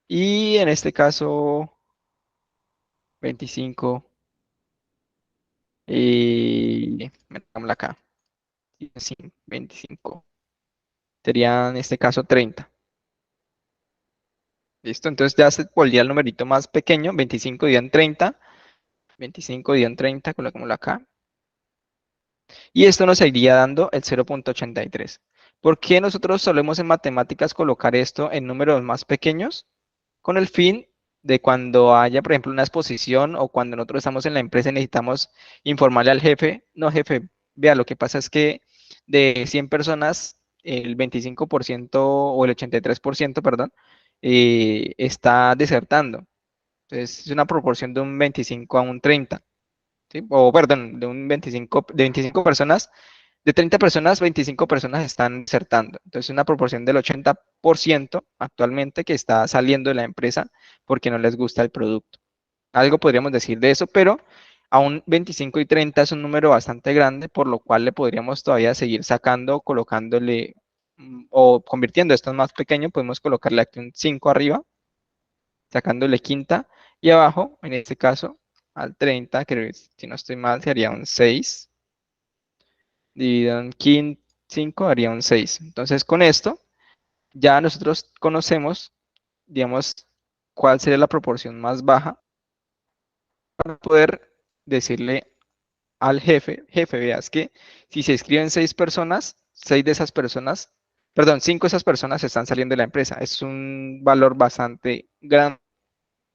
Y en este caso, 25 y metámosla acá. Sí, 25. Sería en este caso 30. ¿Listo? Entonces ya se volvía el numerito más pequeño, 25 dividido en 30. 25 dividido en 30, colocémoslo acá. Y esto nos seguiría dando el 0.83. ¿Por qué nosotros solemos en matemáticas colocar esto en números más pequeños? Con el fin de cuando haya, por ejemplo, una exposición o cuando nosotros estamos en la empresa y necesitamos informarle al jefe, no jefe, vea, lo que pasa es que de 100 personas, el 25% o el 83%, perdón, está desertando. Entonces, es una proporción de un 25 a un 30. ¿Sí? O perdón, de 25 personas, de 30 personas, 25 personas están desertando. Entonces, una proporción del 80% actualmente que está saliendo de la empresa porque no les gusta el producto. Algo podríamos decir de eso, pero Aún 25 y 30 es un número bastante grande, por lo cual le podríamos todavía seguir sacando, colocándole o convirtiendo esto en más pequeño, podemos colocarle aquí un 5 arriba, sacándole quinta, y abajo, en este caso, al 30, que si no estoy mal, sería un 6, dividido en 5 haría un 6. Entonces, con esto, ya nosotros conocemos, digamos, cuál sería la proporción más baja para poder decirle al jefe, veas que si se escriben 6 personas, 6 de esas personas, perdón, 5 de esas personas están saliendo de la empresa. Es un valor bastante grande.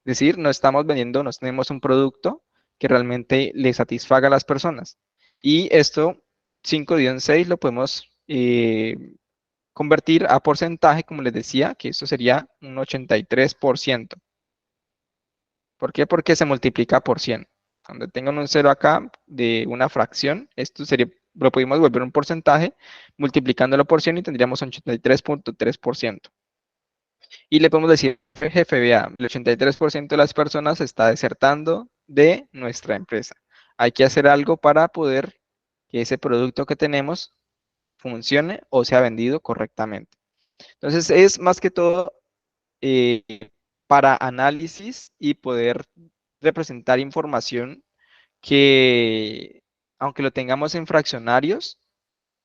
Es decir, no estamos vendiendo, no tenemos un producto que realmente le satisfaga a las personas. Y esto, 5 dividido en 6, lo podemos convertir a porcentaje, como les decía, que esto sería un 83%. ¿Por qué? Porque se multiplica por 100. Cuando tengan un 0 acá de una fracción, esto sería, lo podemos volver un porcentaje multiplicándolo por 100 y tendríamos un 83.3%. Y le podemos decir, jefe, vea, el 83% de las personas está desertando de nuestra empresa. Hay que hacer algo para poder que ese producto que tenemos funcione o sea vendido correctamente. Entonces, es más que todo eh, para análisis y poder representar información que, aunque lo tengamos en fraccionarios,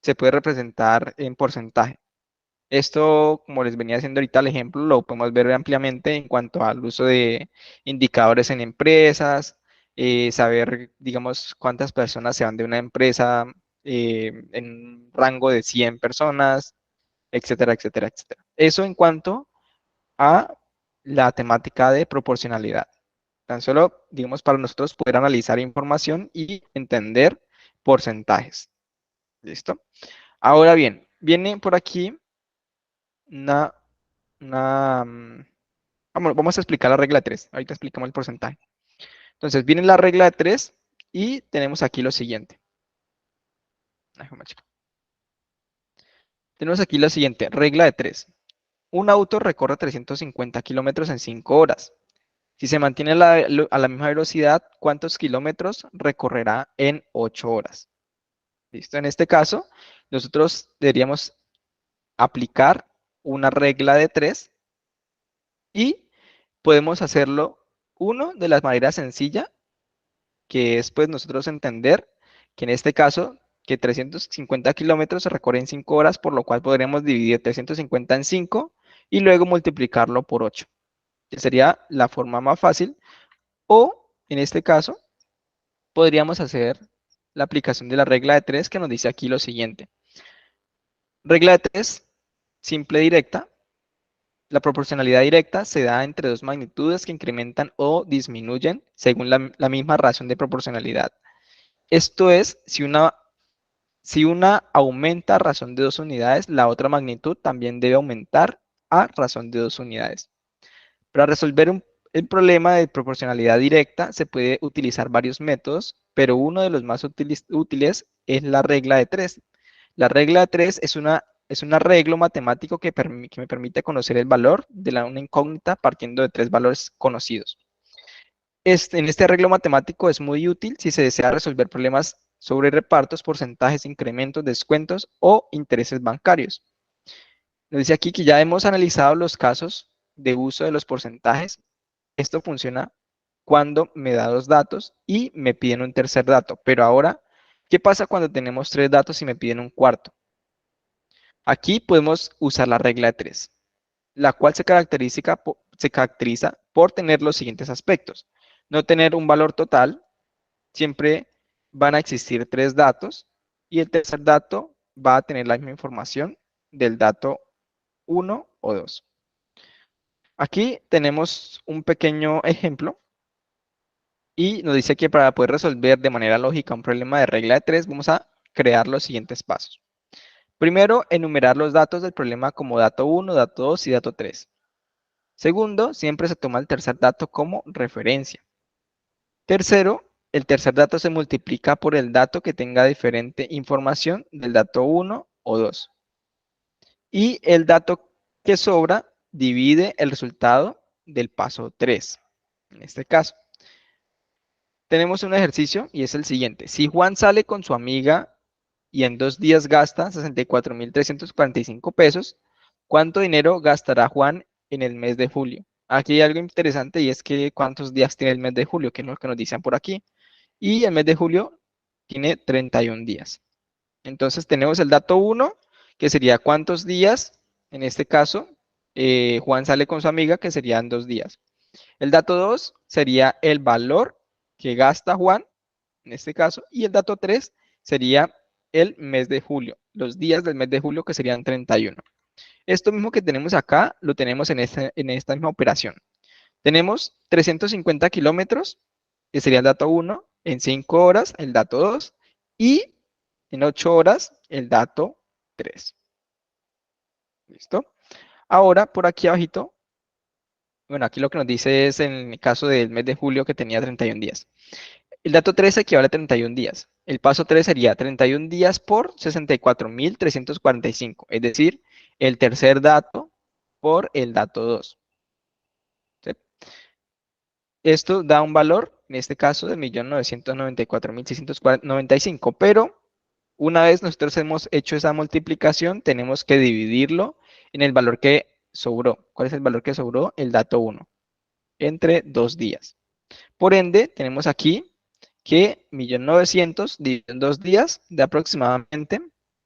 se puede representar en porcentaje. Esto, como les venía haciendo ahorita el ejemplo, lo podemos ver ampliamente en cuanto al uso de indicadores en empresas, saber, digamos, cuántas personas se van de una empresa en un rango de 100 personas, etcétera, etcétera, etcétera. Eso en cuanto a la temática de proporcionalidad. Tan solo, digamos, para nosotros poder analizar información y entender porcentajes. ¿Listo? Ahora bien, viene por aquí una, vamos a explicar la regla de 3. Ahorita explicamos el porcentaje. Entonces, viene la regla de 3 y tenemos aquí lo siguiente. Tenemos aquí lo siguiente, regla de 3. Un auto recorre 350 kilómetros en 5 horas. Si se mantiene a la misma velocidad, ¿cuántos kilómetros recorrerá en 8 horas? ¿Listo? En este caso, nosotros deberíamos aplicar una regla de 3 y podemos hacerlo, uno, de la manera sencilla, que es pues nosotros entender que en este caso, que 350 kilómetros se recorre en 5 horas, por lo cual podríamos dividir 350 en 5 y luego multiplicarlo por 8, que sería la forma más fácil. O, en este caso, podríamos hacer la aplicación de la regla de 3 que nos dice aquí lo siguiente. Regla de 3, simple directa. La proporcionalidad directa se da entre dos magnitudes que incrementan o disminuyen según la misma razón de proporcionalidad. Esto es, si una aumenta a razón de 2 unidades, la otra magnitud también debe aumentar a razón de 2 unidades. Para resolver el problema de proporcionalidad directa se puede utilizar varios métodos, pero uno de los más útiles es la regla de 3. La regla de 3 es un arreglo matemático que me permite conocer el valor de una incógnita partiendo de 3 valores conocidos. En este arreglo matemático es muy útil si se desea resolver problemas sobre repartos, porcentajes, incrementos, descuentos o intereses bancarios. Nos dice aquí que ya hemos analizado los casos de uso de los porcentajes. Esto funciona cuando me da 2 datos y me piden un tercer dato. Pero ahora, ¿qué pasa cuando tenemos 3 datos y me piden un cuarto? Aquí podemos usar la regla de 3, la cual se caracteriza por tener los siguientes aspectos. No tener un valor total, siempre van a existir 3 datos y el tercer dato va a tener la misma información del dato 1 o 2. Aquí tenemos un pequeño ejemplo y nos dice que para poder resolver de manera lógica un problema de regla de 3, vamos a crear los siguientes pasos. Primero, enumerar los datos del problema como dato 1, dato 2 y dato 3. Segundo, siempre se toma el tercer dato como referencia. Tercero, el tercer dato se multiplica por el dato que tenga diferente información del dato 1 o 2. Y el dato que sobra divide el resultado del paso 3, en este caso. tenemos un ejercicio y es el siguiente. Si Juan sale con su amiga y en 2 días gasta 64.345 pesos, ¿cuánto dinero gastará Juan en el mes de julio? Aquí hay algo interesante y es que cuántos días tiene el mes de julio, que es lo que nos dicen por aquí. Y el mes de julio tiene 31 días. Entonces tenemos el dato 1, que sería cuántos días, en este caso, Juan sale con su amiga, que serían 2 días. El dato 2 sería el valor que gasta Juan, en este caso, y el dato 3 sería el mes de julio, los días del mes de julio, que serían 31. Esto mismo que tenemos acá, lo tenemos en esta misma operación. Tenemos 350 kilómetros, que sería el dato 1, en 5 horas, el dato 2, y en 8 horas, el dato 3. ¿Listo? Ahora, por aquí abajito, bueno, aquí lo que nos dice es en el caso del mes de julio que tenía 31 días. El dato 3 equivale a 31 días. El paso 3 sería 31 días por 64.345, es decir, el tercer dato por el dato 2. ¿Sí? Esto da un valor, en este caso, de 1.994.695, pero una vez nosotros hemos hecho esa multiplicación, tenemos que dividirlo en el valor que sobró. ¿Cuál es el valor que sobró? El dato 1, entre 2 días. Por ende, tenemos aquí que 1.900.000 dividido en 2 días de aproximadamente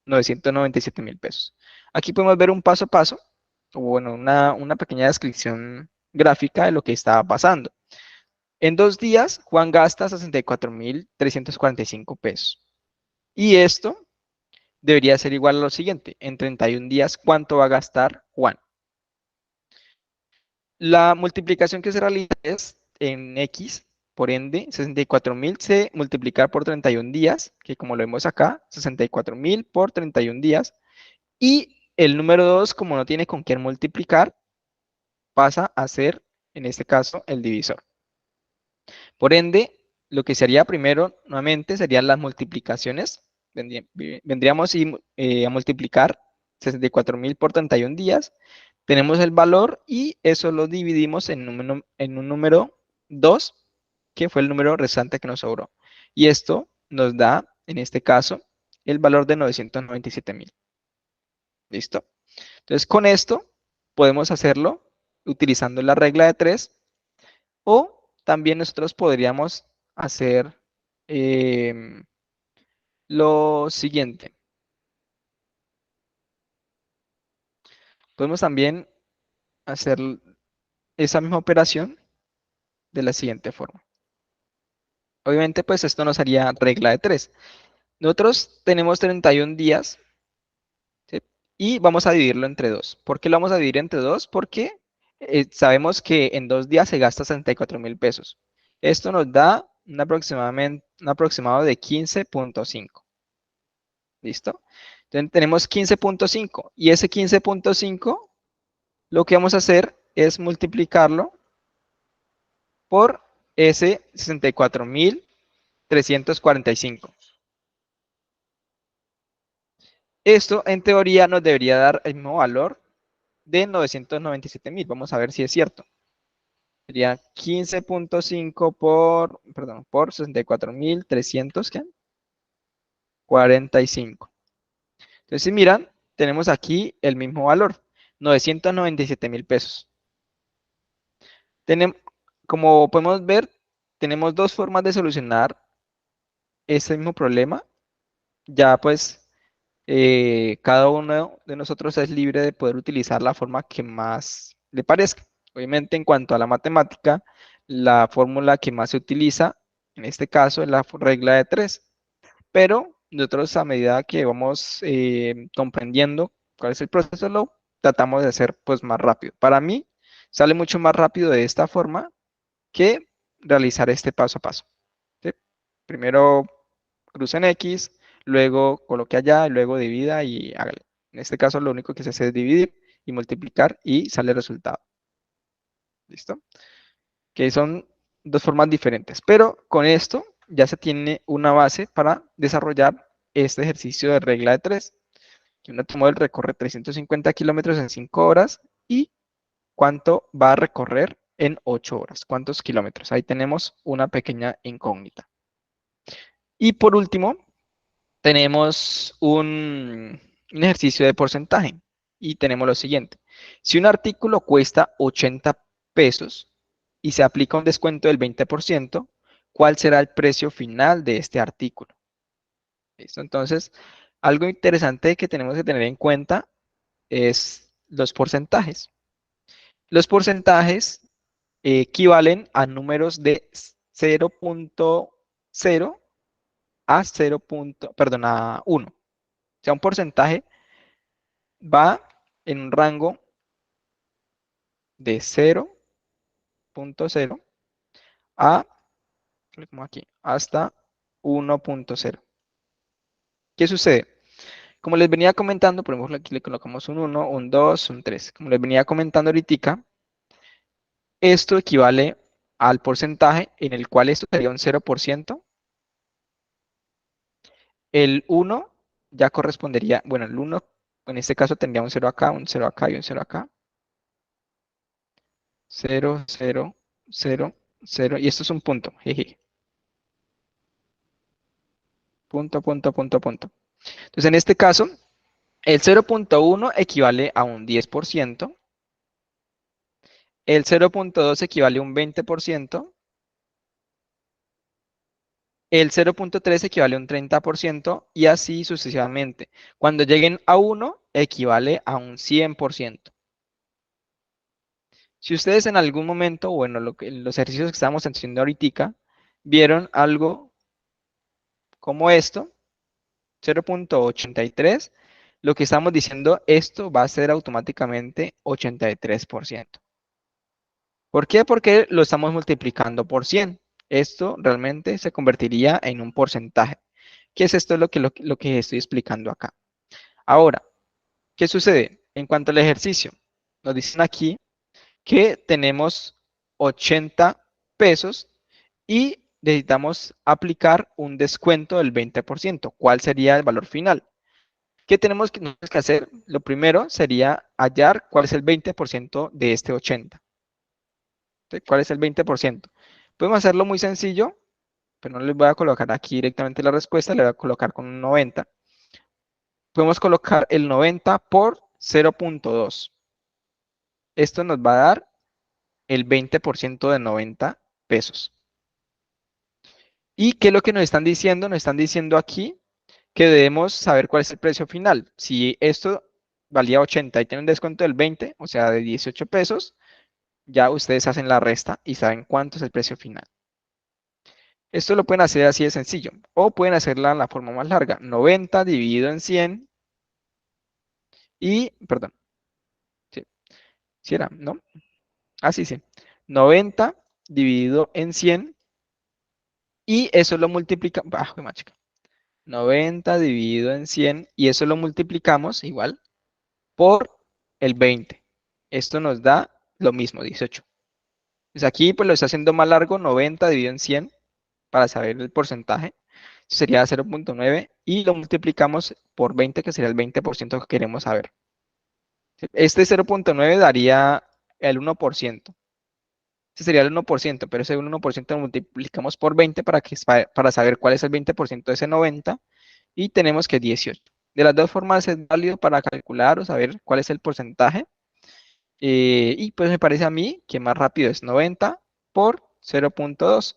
997.000 pesos. Aquí podemos ver un paso a paso, o bueno, una pequeña descripción gráfica de lo que estaba pasando. En 2 días, Juan gasta 64.345 pesos. Y esto debería ser igual a lo siguiente. En 31 días, ¿cuánto va a gastar Juan? La multiplicación que se realiza es en X, por ende, 64.000 se multiplica por 31 días, que como lo vemos acá, 64.000 por 31 días. Y el número 2, como no tiene con qué multiplicar, pasa a ser, en este caso, el divisor. Por ende, lo que se haría primero, nuevamente, serían las multiplicaciones. Vendríamos a multiplicar 64.000 por 31 días. Tenemos el valor y eso lo dividimos en un número 2, que fue el número restante que nos sobró. Y esto nos da, en este caso, el valor de 997.000. ¿Listo? Entonces, con esto podemos hacerlo utilizando la regla de 3 o también nosotros podríamos hacer lo siguiente. Podemos también hacer esa misma operación de la siguiente forma. Obviamente, pues esto nos haría regla de 3. Nosotros tenemos 31 días, ¿sí? Y vamos a dividirlo entre 2. ¿Por qué lo vamos a dividir entre 2? Porque sabemos que en 2 días se gasta 64.000 pesos. Esto nos da un aproximado de 15.5. ¿Listo? Entonces tenemos 15.5 y ese 15.5 lo que vamos a hacer es multiplicarlo por ese 64.345. Esto en teoría nos debería dar el mismo valor de 997.000. Vamos a ver si es cierto. Sería 15.5 por 64.345. Entonces, si miran, tenemos aquí el mismo valor, 997.000 pesos. Como podemos ver, tenemos dos formas de solucionar ese mismo problema. Ya pues cada uno de nosotros es libre de poder utilizar la forma que más le parezca. Obviamente, en cuanto a la matemática, la fórmula que más se utiliza, en este caso, es la regla de 3. Pero nosotros, a medida que vamos comprendiendo cuál es el proceso, lo tratamos de hacer pues más rápido. Para mí, sale mucho más rápido de esta forma que realizar este paso a paso. ¿Sí? Primero cruce en X, luego coloque allá, y luego divida y hágale. En este caso lo único que se hace es dividir y multiplicar y sale el resultado. ¿Listo? Que son dos formas diferentes, pero con esto ya se tiene una base para desarrollar este ejercicio de regla de 3. Que un automóvil recorre 350 kilómetros en 5 horas y cuánto va a recorrer en 8 horas. ¿Cuántos kilómetros? Ahí tenemos una pequeña incógnita. Y por último, tenemos un ejercicio de porcentaje y tenemos lo siguiente. Si un artículo cuesta 80 pesos y se aplica un descuento del 20%, ¿cuál será el precio final de este artículo? ¿Listo? Entonces, algo interesante que tenemos que tener en cuenta es los porcentajes. Los porcentajes equivalen a números de 0.0 a 0. Perdón, a 1. O sea, un porcentaje va en un rango de 0.0 a, como aquí, hasta 1.0. ¿Qué sucede? Como les venía comentando, por ejemplo, aquí le colocamos un 1, un 2, un 3. Como les venía comentando ahorita, esto equivale al porcentaje en el cual esto sería un 0%. El 1 ya correspondería, bueno, el 1 en este caso tendría un 0 acá, un 0 acá y un 0 acá. 0, 0, 0, 0. Y esto es un punto. Jeje. Punto, punto, punto, punto. Entonces, en este caso, el 0.1 equivale a un 10%. El 0.2 equivale a un 20%. El 0.3 equivale a un 30% y así sucesivamente. Cuando lleguen a 1, equivale a un 100%. Si ustedes en algún momento, bueno, los ejercicios que estamos haciendo ahorita, vieron algo como esto, 0.83, lo que estamos diciendo, esto va a ser automáticamente 83%. ¿Por qué? Porque lo estamos multiplicando por 100. Esto realmente se convertiría en un porcentaje. ¿Qué es esto lo que estoy explicando acá? Ahora, ¿qué sucede? En cuanto al ejercicio, nos dicen aquí que tenemos 80 pesos y necesitamos aplicar un descuento del 20%. ¿Cuál sería el valor final? ¿Qué tenemos que hacer? Lo primero sería hallar cuál es el 20% de este 80. ¿Sí? ¿Cuál es el 20%? Podemos hacerlo muy sencillo, pero no les voy a colocar aquí directamente la respuesta, le voy a colocar con un 90. Podemos colocar el 90 por 0.2. Esto nos va a dar el 20% de 90 pesos. ¿Y qué es lo que nos están diciendo? Nos están diciendo aquí que debemos saber cuál es el precio final. Si esto valía 80 y tiene un descuento del 20, o sea, de 18 pesos, ya ustedes hacen la resta y saben cuánto es el precio final. Esto lo pueden hacer así de sencillo, o pueden hacerla en la forma más larga, 90 dividido en 100 y, perdón, sí, sí era, ¿no? Así sí, 90 dividido en 100 y eso lo multiplica, 90 dividido en 100 y eso lo multiplicamos igual por el 20. Esto nos da lo mismo, 18. Pues aquí pues lo está haciendo más largo, 90 dividido en 100 para saber el porcentaje. Sería 0.9 y lo multiplicamos por 20, que sería el 20% que queremos saber. Este 0.9 daría el 1%. Este sería el 1%, pero ese 1% lo multiplicamos por 20 para saber cuál es el 20% de ese 90 y tenemos que 18. De las dos formas es válido para calcular o saber cuál es el porcentaje. Y pues me parece a mí que más rápido es 90 por 0.2.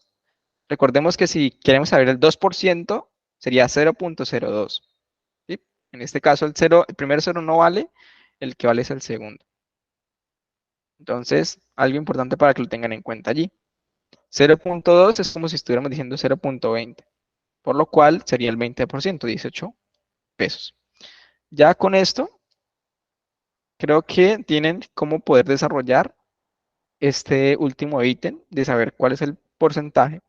Recordemos que si queremos saber el 2%, sería 0.02. ¿Sí? En este caso el primer 0 no vale, el que vale es el segundo. Entonces, algo importante para que lo tengan en cuenta allí. 0.2 es como si estuviéramos diciendo 0.20, por lo cual sería el 20%, 18 pesos. Ya con esto, creo que tienen cómo poder desarrollar este último ítem de saber cuál es el porcentaje,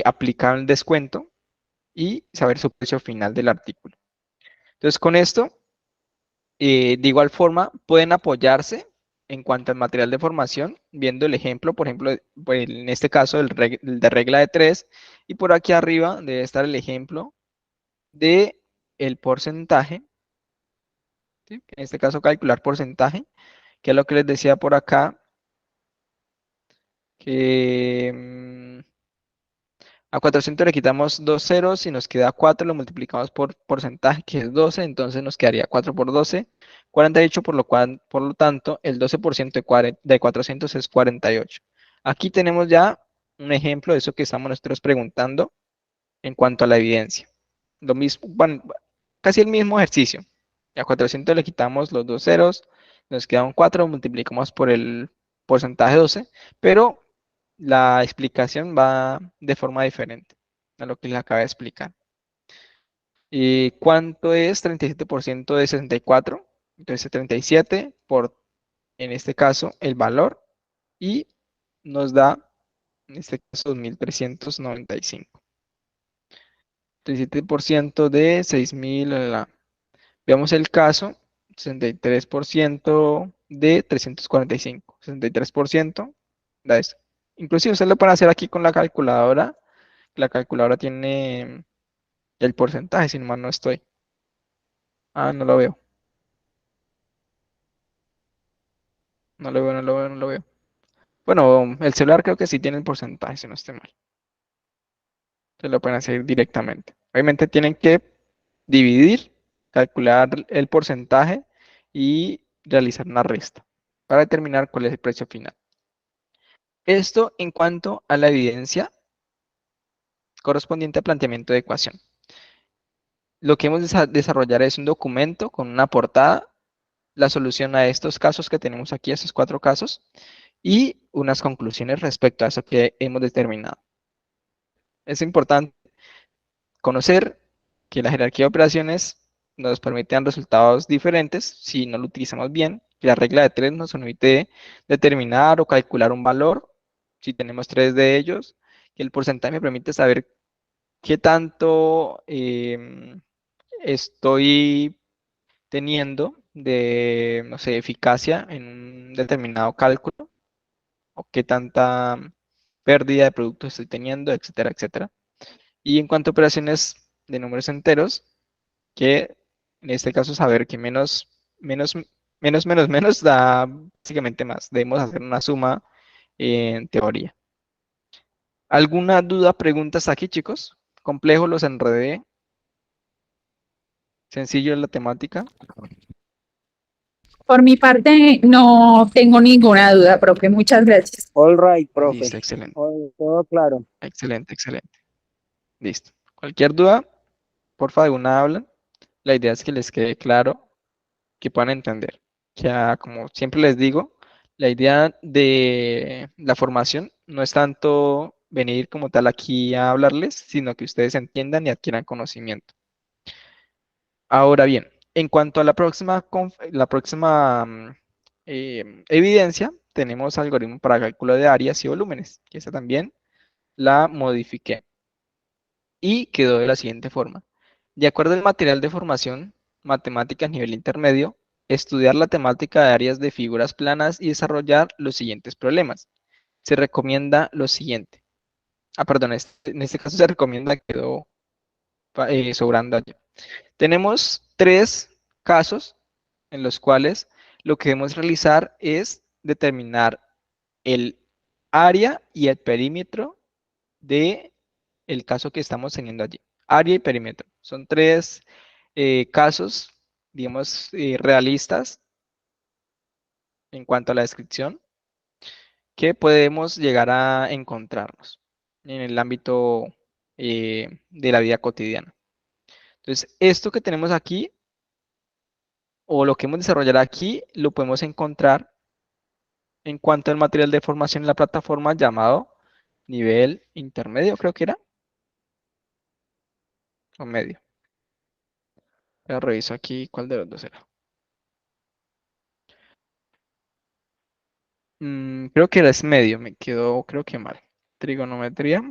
aplicar el descuento y saber su precio final del artículo. Entonces, con esto, de igual forma, pueden apoyarse en cuanto al material de formación, viendo el ejemplo, por ejemplo, pues, en este caso, el de regla de 3, y por aquí arriba debe estar el ejemplo de el porcentaje, ¿sí? En este caso, calcular porcentaje, que es lo que les decía por acá, que a 400 le quitamos dos ceros y nos queda 4, lo multiplicamos por porcentaje, que es 12, entonces nos quedaría 4 por 12, 48, por lo tanto, el 12% de 400 es 48. Aquí tenemos ya un ejemplo de eso que estamos nosotros preguntando en cuanto a la evidencia. Lo mismo, bueno, casi el mismo ejercicio. A 400 le quitamos los dos ceros, nos queda un 4, multiplicamos por el porcentaje 12, pero la explicación va de forma diferente a lo que les acabo de explicar. ¿Y cuánto es 37% de 64? Entonces 37 por, en este caso, el valor y nos da, en este caso, 2395. 37% de 6000. Veamos el caso, 63% de 345. 63% da esto. Inclusive usted lo puede hacer aquí con la calculadora. La calculadora tiene el porcentaje, si mal no estoy. Ah, no lo veo. No lo veo, no lo veo, no lo veo. Bueno, el celular creo que sí tiene el porcentaje, si no estoy mal. Se lo pueden hacer directamente. Obviamente tienen que dividir, calcular el porcentaje y realizar una resta para determinar cuál es el precio final. Esto en cuanto a la evidencia correspondiente al planteamiento de ecuación. Lo que hemos de desarrollar es un documento con una portada, la solución a estos casos que tenemos aquí, estos 4 casos, y unas conclusiones respecto a eso que hemos determinado. Es importante conocer que la jerarquía de operaciones nos permite dar resultados diferentes si no lo utilizamos bien, que la regla de 3 nos permite determinar o calcular un valor si tenemos 3 de ellos, que el porcentaje me permite saber qué tanto estoy teniendo de, no sé, eficacia en un determinado cálculo o qué tanta pérdida de producto estoy teniendo, etcétera, etcétera. Y en cuanto a operaciones de números enteros, que en este caso saber que menos da básicamente más. Debemos hacer una suma en teoría. ¿Alguna duda, preguntas aquí, chicos? ¿Complejo? ¿Los enredé? ¿Sencillo la temática? Por mi parte, no tengo ninguna duda, profe. Muchas gracias. All right, profe. Listo, excelente. Todo claro. Excelente, excelente. Listo. Cualquier duda, porfa, de una hablan. La idea es que les quede claro, que puedan entender. Ya, como siempre les digo, la idea de la formación no es tanto venir como tal aquí a hablarles, sino que ustedes entiendan y adquieran conocimiento. Ahora bien, en cuanto a la próxima evidencia, tenemos algoritmo para cálculo de áreas y volúmenes, que esa también la modifiqué y quedó de la siguiente forma. De acuerdo al material de formación, matemáticas nivel intermedio, estudiar la temática de áreas de figuras planas y desarrollar los siguientes problemas. Se recomienda lo siguiente. Perdón, en este caso se recomienda, quedó sobrando allá. Tenemos 3 casos en los cuales lo que debemos realizar es determinar el área y el perímetro de el caso que estamos teniendo allí. Área y perímetro. Son 3 casos, digamos, realistas en cuanto a la descripción que podemos llegar a encontrarnos en el ámbito de la vida cotidiana. Entonces, esto que tenemos aquí, o lo que hemos desarrollado aquí, lo podemos encontrar en cuanto al material de formación en la plataforma llamado nivel intermedio, creo que era, o medio. Ya reviso aquí cuál de los dos era. Creo que era es medio, me quedó, creo que mal. Trigonometría.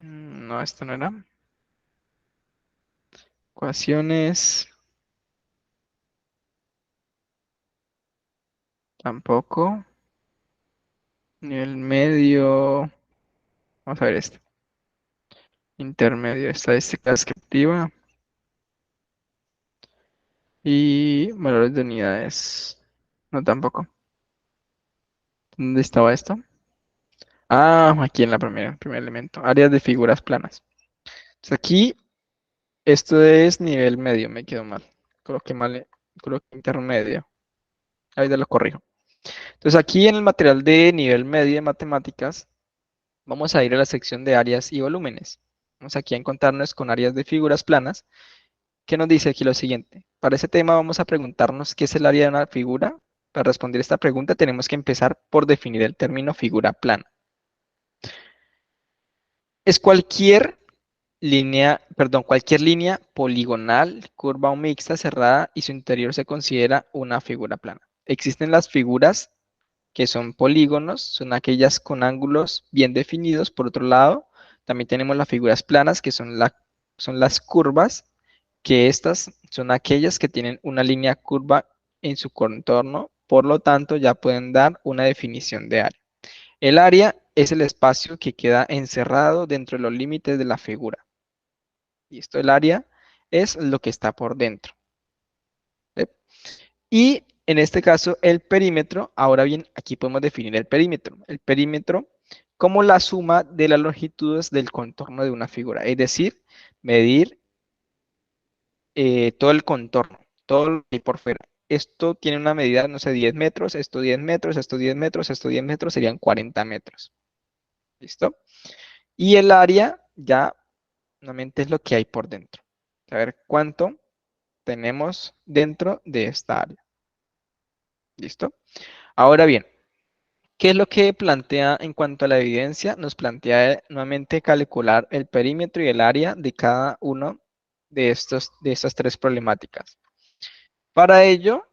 No, esto no era. Ecuaciones. Tampoco. Nivel medio. Vamos a ver este. Intermedio, estadística descriptiva. Y valores de unidades. No, tampoco. ¿Dónde estaba esto? Ah, aquí en la primer elemento. Áreas de figuras planas. Entonces aquí, esto es nivel medio, me quedó mal. Coloqué mal, coloqué intermedio. Ahí ya lo corrijo. Entonces aquí en el material de nivel medio de matemáticas, vamos a ir a la sección de áreas y volúmenes. Vamos aquí a encontrarnos con áreas de figuras planas, que nos dice aquí lo siguiente. Para ese tema vamos a preguntarnos qué es el área de una figura. Para responder esta pregunta tenemos que empezar por definir el término figura plana. Es cualquier cualquier línea poligonal, curva o mixta cerrada y su interior se considera una figura plana. Existen las figuras que son polígonos, son aquellas con ángulos bien definidos. Por otro lado, también tenemos las figuras planas, que son las curvas, que estas son aquellas que tienen una línea curva en su contorno, por lo tanto ya pueden dar una definición de área. El área es el espacio que queda encerrado dentro de los límites de la figura. ¿Listo? El área es lo que está por dentro. ¿Sí? Y en este caso, el perímetro, ahora bien, aquí podemos definir el perímetro. El perímetro como la suma de las longitudes del contorno de una figura, es decir, medir todo el contorno, todo lo que hay por fuera. Esto tiene una medida, no sé, 10 metros, esto 10 metros, esto 10 metros, esto 10 metros, serían 40 metros. ¿Listo? Y el área ya, nuevamente, es lo que hay por dentro. A ver cuánto tenemos dentro de esta área. ¿Listo? Ahora bien, ¿qué es lo que plantea en cuanto a la evidencia? Nos plantea nuevamente calcular el perímetro y el área de cada uno de estas tres problemáticas. Para ello,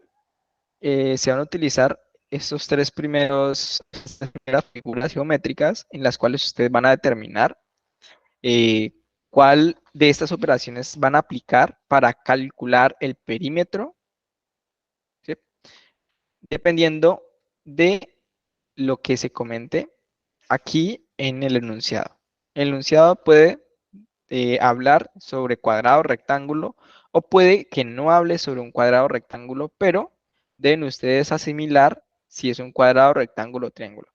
se van a utilizar estas primeras figuras geométricas en las cuales ustedes van a determinar cuál de estas operaciones van a aplicar para calcular el perímetro, ¿sí? Dependiendo de lo que se comente aquí en el enunciado. El enunciado puede hablar sobre cuadrado, rectángulo, o puede que no hable sobre un cuadrado, rectángulo, pero deben ustedes asimilar si es un cuadrado, rectángulo o triángulo.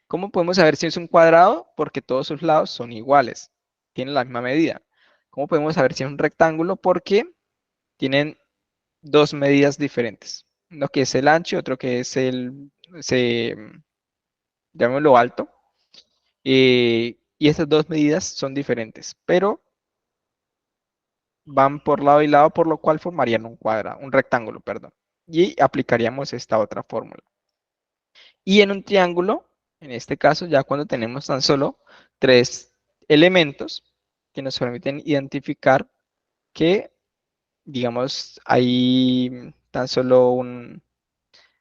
¿Cómo podemos saber si es un cuadrado? Porque todos sus lados son iguales, tienen la misma medida. ¿Cómo podemos saber si es un rectángulo? Porque tienen dos medidas diferentes. Uno que es el ancho y otro que es llamémoslo alto. Y estas dos medidas son diferentes, pero van por lado y lado, por lo cual formarían un rectángulo, perdón. Y aplicaríamos esta otra fórmula. Y en un triángulo, en este caso, ya cuando tenemos tan solo tres elementos que nos permiten identificar que, digamos, hay tan solo un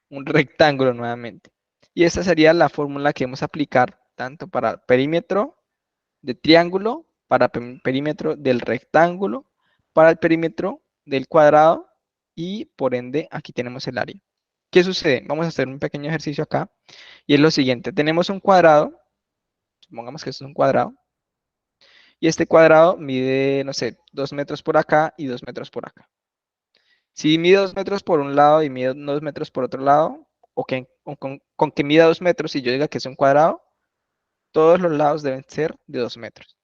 rectángulo nuevamente. Y esta sería la fórmula que vamos a aplicar tanto para perímetro de triángulo, para perímetro del rectángulo, para el perímetro del cuadrado y por ende aquí tenemos el área. ¿Qué sucede? Vamos a hacer un pequeño ejercicio acá y es lo siguiente. Tenemos un cuadrado, supongamos que esto es un cuadrado, y este cuadrado mide, no sé, 2 metros por acá y 2 metros por acá. Si mide 2 metros por un lado y mide 2 metros por otro lado, o con que mida 2 metros y yo diga que es un cuadrado, todos los lados deben ser de 2 metros.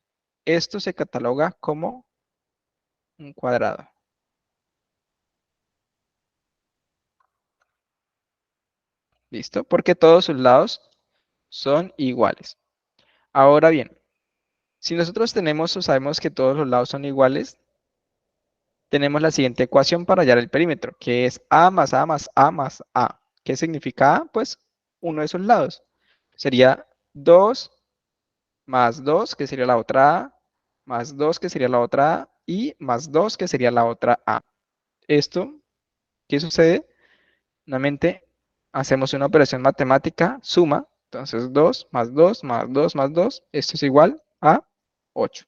Esto se cataloga como un cuadrado. ¿Listo? Porque todos sus lados son iguales. Ahora bien, si nosotros tenemos o sabemos que todos los lados son iguales, tenemos la siguiente ecuación para hallar el perímetro, que es A más A más A más A. ¿Qué significa A? Pues uno de esos lados. Sería 2 más 2, que sería la otra A, más 2, que sería la otra A, y más 2, que sería la otra A. Esto, ¿qué sucede? Nuevamente, hacemos una operación matemática, suma. Entonces, 2 más 2 más 2 más 2, esto es igual a 8.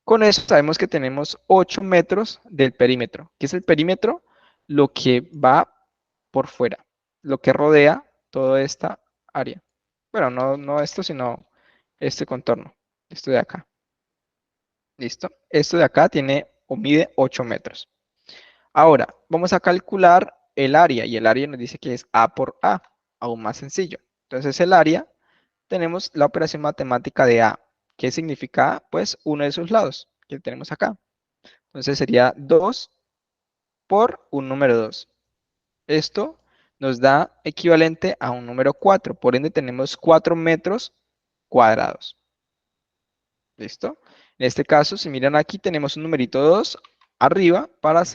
Con eso sabemos que tenemos 8 metros del perímetro. ¿Qué es el perímetro? Lo que va por fuera, lo que rodea toda esta área. Bueno, no esto, sino este contorno, esto de acá. ¿Listo? Esto de acá tiene o mide 8 metros. Ahora, vamos a calcular el área y el área nos dice que es A por A, aún más sencillo. Entonces el área, tenemos la operación matemática de A. ¿Qué significa A? Pues uno de sus lados, que tenemos acá. Entonces sería 2 por un número 2. Esto nos da equivalente a un número 4. Por ende tenemos 4 metros cuadrados. ¿Listo? En este caso, si miran aquí, tenemos un numerito 2 arriba para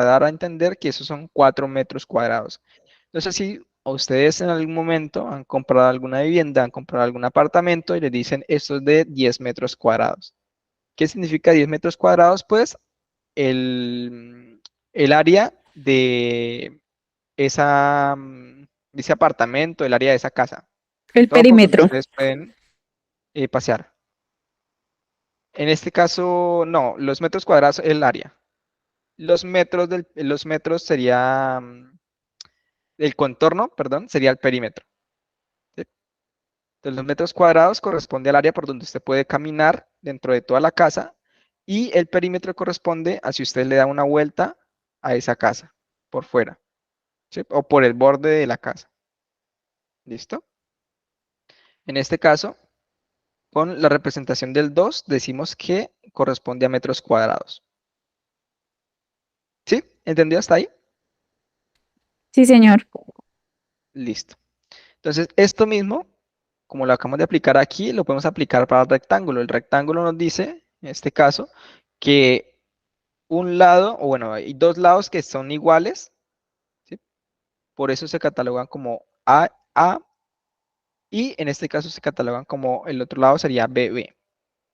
dar a entender que esos son 4 metros cuadrados. No sé si ustedes en algún momento han comprado alguna vivienda, han comprado algún apartamento y les dicen esto es de 10 metros cuadrados. ¿Qué significa 10 metros cuadrados? Pues el área de de ese apartamento, el área de esa casa. El Todo por donde perímetro. ustedes pueden pasear. En este caso, no, los metros cuadrados es el área. Los metros sería el contorno, perdón, sería el perímetro. ¿Sí? Entonces, los metros cuadrados corresponde al área por donde usted puede caminar dentro de toda la casa y el perímetro corresponde a si usted le da una vuelta a esa casa por fuera, ¿sí? O por el borde de la casa. ¿Listo? En este caso, con la representación del 2, decimos que corresponde a metros cuadrados. ¿Sí? ¿Entendido hasta ahí? Sí, señor. Listo. Entonces, esto mismo, como lo acabamos de aplicar aquí, lo podemos aplicar para el rectángulo. El rectángulo nos dice, en este caso, que un lado, o bueno, hay dos lados que son iguales, ¿sí? Por eso se catalogan como A, y en este caso se catalogan como el otro lado sería BB.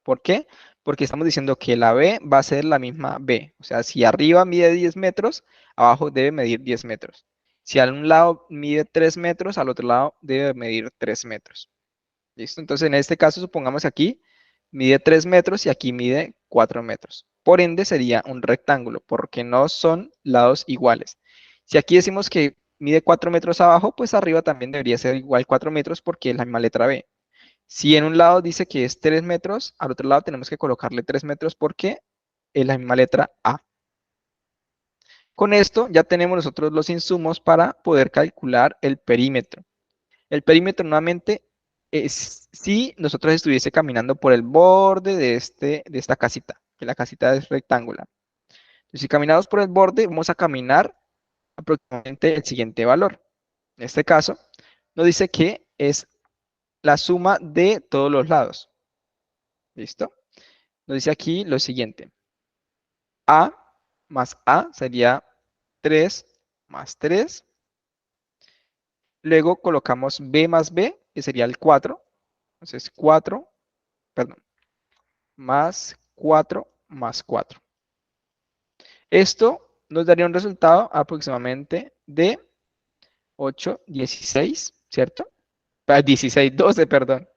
¿Por qué? Porque estamos diciendo que la B va a ser la misma B. O sea, si arriba mide 10 metros, abajo debe medir 10 metros. Si a un lado mide 3 metros, al otro lado debe medir 3 metros. ¿Listo? Entonces, en este caso, supongamos aquí mide 3 metros y aquí mide 4 metros. Por ende, sería un rectángulo, porque no son lados iguales. Si aquí decimos que mide 4 metros abajo, pues arriba también debería ser igual 4 metros porque es la misma letra B. Si en un lado dice que es 3 metros, al otro lado tenemos que colocarle 3 metros porque es la misma letra A. Con esto ya tenemos nosotros los insumos para poder calcular el perímetro. El perímetro nuevamente es si nosotros estuviese caminando por el borde de esta casita, que la casita es rectangular. Entonces, si caminamos por el borde, vamos a caminar aproximadamente el siguiente valor. En este caso, nos dice que es la suma de todos los lados. ¿Listo? Nos dice aquí lo siguiente. A más A sería 3 más 3. Luego colocamos B más B, que sería el 4. Entonces 4, perdón, más 4 más 4. Esto nos daría un resultado aproximadamente de 8, 16, ¿cierto? 16, 12, perdón.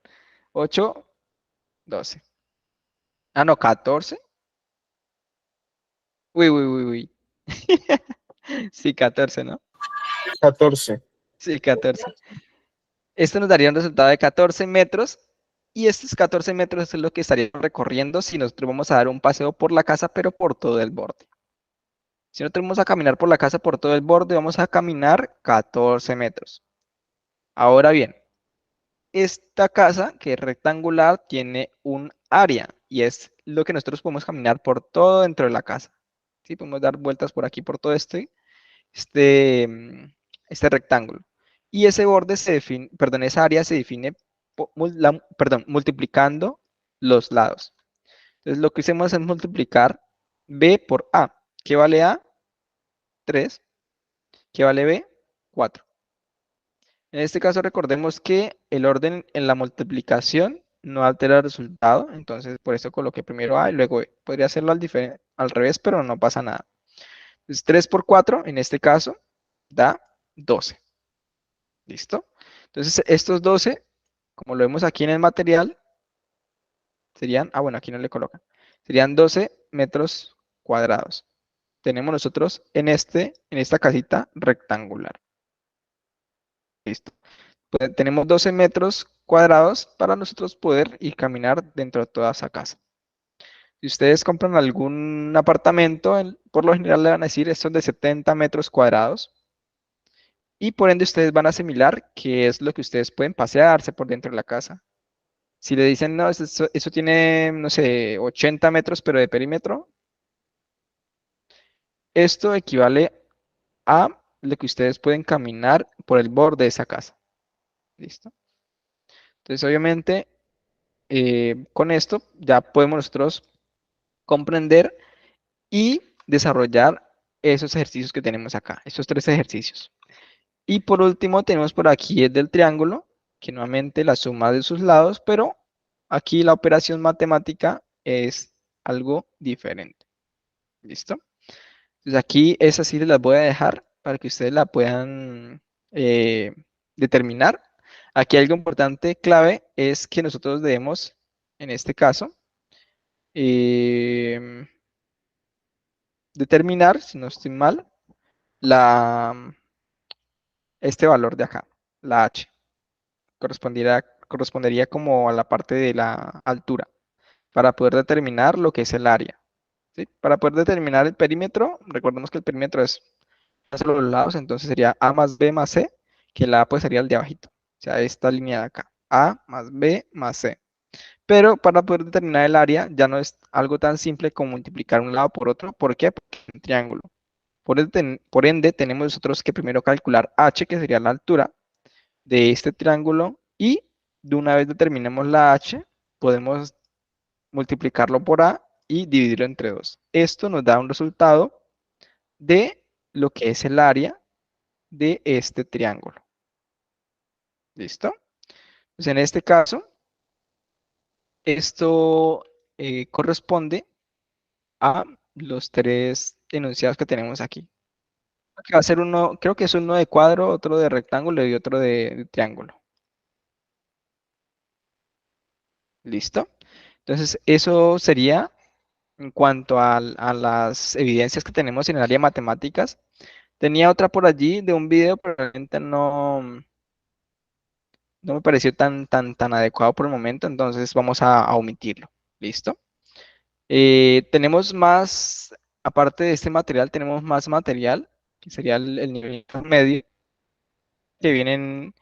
8, 12. Ah, no, 14. Uy, uy, uy, uy. Sí, 14, ¿no? 14. Sí, 14. Esto nos daría un resultado de 14 metros y estos 14 metros es lo que estaríamos recorriendo si nosotros vamos a dar un paseo por la casa, pero por todo el borde. Si nosotros vamos a caminar por la casa por todo el borde, vamos a caminar 14 metros. Ahora bien, esta casa que es rectangular tiene un área y es lo que nosotros podemos caminar por todo dentro de la casa. ¿Sí? Podemos dar vueltas por aquí, por todo este, este rectángulo. Y ese borde se define, perdón, esa área se define multiplicando los lados. Entonces lo que hacemos es multiplicar B por A. ¿Qué vale A? 3. ¿Qué vale B? 4. En este caso recordemos que el orden en la multiplicación no altera el resultado, entonces por eso coloqué primero A y luego B. Podría hacerlo al revés, pero no pasa nada. Entonces 3 por 4, en este caso, da 12. ¿Listo? Entonces estos 12, como lo vemos aquí en el material, serían, bueno, aquí no le colocan, serían 12 metros cuadrados. Tenemos nosotros en esta casita rectangular. Listo. Pues tenemos 12 metros cuadrados para nosotros poder ir caminar dentro de toda esa casa. Si ustedes compran algún apartamento, por lo general le van a decir estos de 70 metros cuadrados. y por ende ustedes van a asimilar que es lo que ustedes pueden pasearse por dentro de la casa. Si le dicen, no, eso tiene, no sé, 80 metros, pero de perímetro, esto equivale a lo que ustedes pueden caminar por el borde de esa casa. ¿Listo? Entonces, obviamente, con esto ya podemos nosotros comprender y desarrollar esos ejercicios que tenemos acá, esos 3 ejercicios. Y por último, tenemos por aquí el del triángulo, que nuevamente la suma de sus lados, pero aquí la operación matemática es algo diferente. ¿Listo? Entonces aquí esa sí las voy a dejar para que ustedes la puedan determinar. Aquí algo importante, clave, es que nosotros debemos, en este caso, em, determinar, si no estoy mal, este valor de acá, la h, correspondería como a la parte de la altura, para poder determinar lo que es el área. ¿Sí? Para poder determinar el perímetro, recordemos que el perímetro es solo los lados, entonces sería A más B más C, que la A pues sería el de abajito, o sea, esta línea de acá, A más B más C. Pero para poder determinar el área ya no es algo tan simple como multiplicar un lado por otro. ¿Por qué? Porque es un triángulo. Por ende, tenemos nosotros que primero calcular h, que sería la altura de este triángulo, y de una vez determinemos la h, podemos multiplicarlo por a y dividirlo entre 2. Esto nos da un resultado de lo que es el área de este triángulo. ¿Listo? Pues en este caso, esto corresponde a los 3 enunciados que tenemos aquí. Que va a ser uno, creo que es uno de cuadro, otro de rectángulo y otro de triángulo. ¿Listo? Entonces, eso sería en cuanto a las evidencias que tenemos en el área de matemáticas. Tenía otra por allí de un video, pero realmente no me pareció tan adecuado por el momento, entonces vamos a omitirlo. ¿Listo? Tenemos más, aparte de este material, tenemos más material, que sería el nivel intermedio, que vienen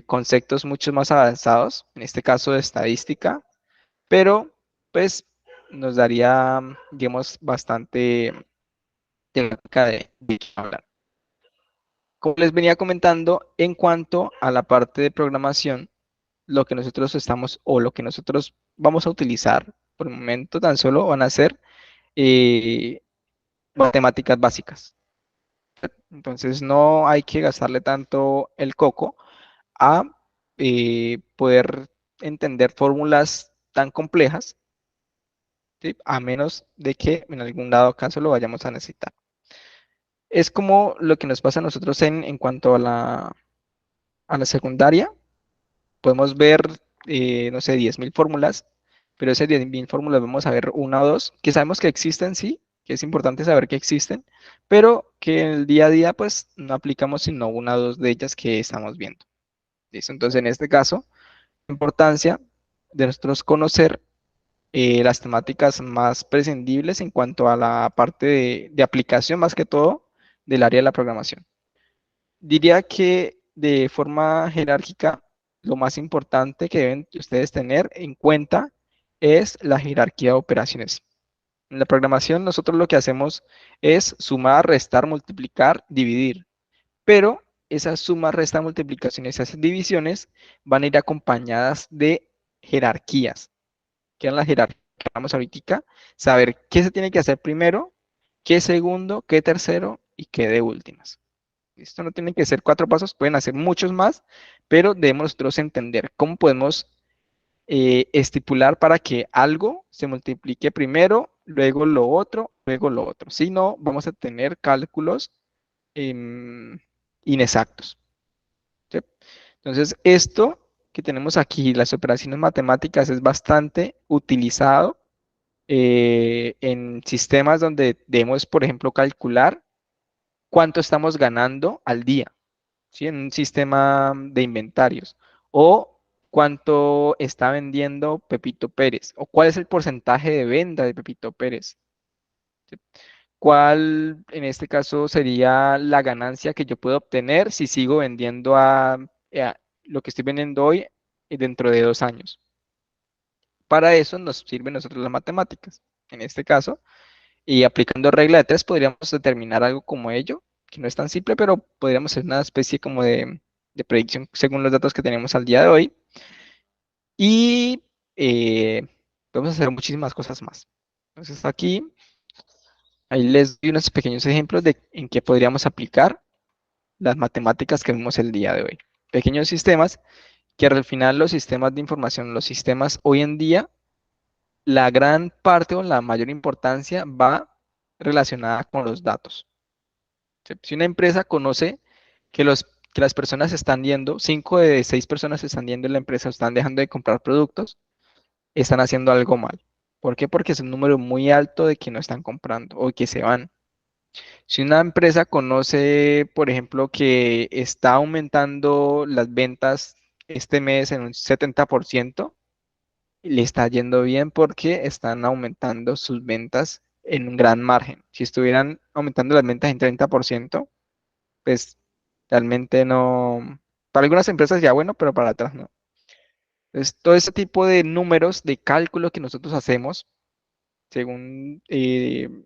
conceptos mucho más avanzados, en este caso de estadística, pero pues nos daría, digamos, bastante temática de qué hablar. Como les venía comentando, en cuanto a la parte de programación, lo que nosotros estamos o lo que nosotros vamos a utilizar por el momento tan solo van a ser eh, matemáticas básicas. Entonces no hay que gastarle tanto el coco a poder entender fórmulas tan complejas, ¿sí? A menos de que en algún dado caso lo vayamos a necesitar. Es como lo que nos pasa a nosotros en cuanto a la secundaria. Podemos ver, no sé, 10.000 fórmulas, pero esas 10.000 fórmulas vamos a ver una o dos, que sabemos que existen, sí, que es importante saber que existen, pero que en el día a día pues no aplicamos sino una o dos de ellas que estamos viendo. ¿Listo? Entonces, en este caso, la importancia de nosotros conocer las temáticas más prescindibles en cuanto a la parte de aplicación, más que todo, del área de la programación. Diría que de forma jerárquica, lo más importante que deben ustedes tener en cuenta es la jerarquía de operaciones. En la programación nosotros lo que hacemos es sumar, restar, multiplicar, dividir, pero esas sumas, restas, multiplicaciones, esas divisiones van a ir acompañadas de jerarquías, que en la jerarquía que vamos ahorita, saber qué se tiene que hacer primero, qué segundo, qué tercero y qué de últimas. Esto no tienen que ser 4 pasos, pueden hacer muchos más, pero debemos nosotros entender cómo podemos estipular para que algo se multiplique primero, luego lo otro, luego lo otro. Si no, vamos a tener cálculos inexactos. ¿Sí? Entonces, esto que tenemos aquí, las operaciones matemáticas, es bastante utilizado en sistemas donde debemos, por ejemplo, calcular cuánto estamos ganando al día, ¿sí? En un sistema de inventarios, o cuánto está vendiendo Pepito Pérez, o cuál es el porcentaje de venta de Pepito Pérez. ¿Sí? ¿cuál en este caso sería la ganancia que yo puedo obtener si sigo vendiendo a lo que estoy vendiendo hoy dentro de 2 años? Para eso nos sirven nosotros las matemáticas. En este caso, y aplicando regla de 3 podríamos determinar algo como ello, que no es tan simple, pero podríamos hacer una especie como de predicción según los datos que tenemos al día de hoy. Y podemos hacer muchísimas cosas más. Entonces aquí, ahí les doy unos pequeños ejemplos de en qué podríamos aplicar las matemáticas que vimos el día de hoy. Pequeños sistemas que al final los sistemas de información, los sistemas hoy en día, la gran parte o la mayor importancia va relacionada con los datos. Si una empresa conoce que, que las personas están yendo, 5 de 6 personas están yendo en la empresa, están dejando de comprar productos, están haciendo algo mal. ¿Por qué? Porque es un número muy alto de que no están comprando o que se van. Si una empresa conoce, por ejemplo, que está aumentando las ventas este mes en un 70%, le está yendo bien porque están aumentando sus ventas en un gran margen. Si estuvieran aumentando las ventas en 30%, pues realmente no. Para algunas empresas ya bueno, pero para otras no. Entonces, todo ese tipo de números de cálculo que nosotros hacemos, según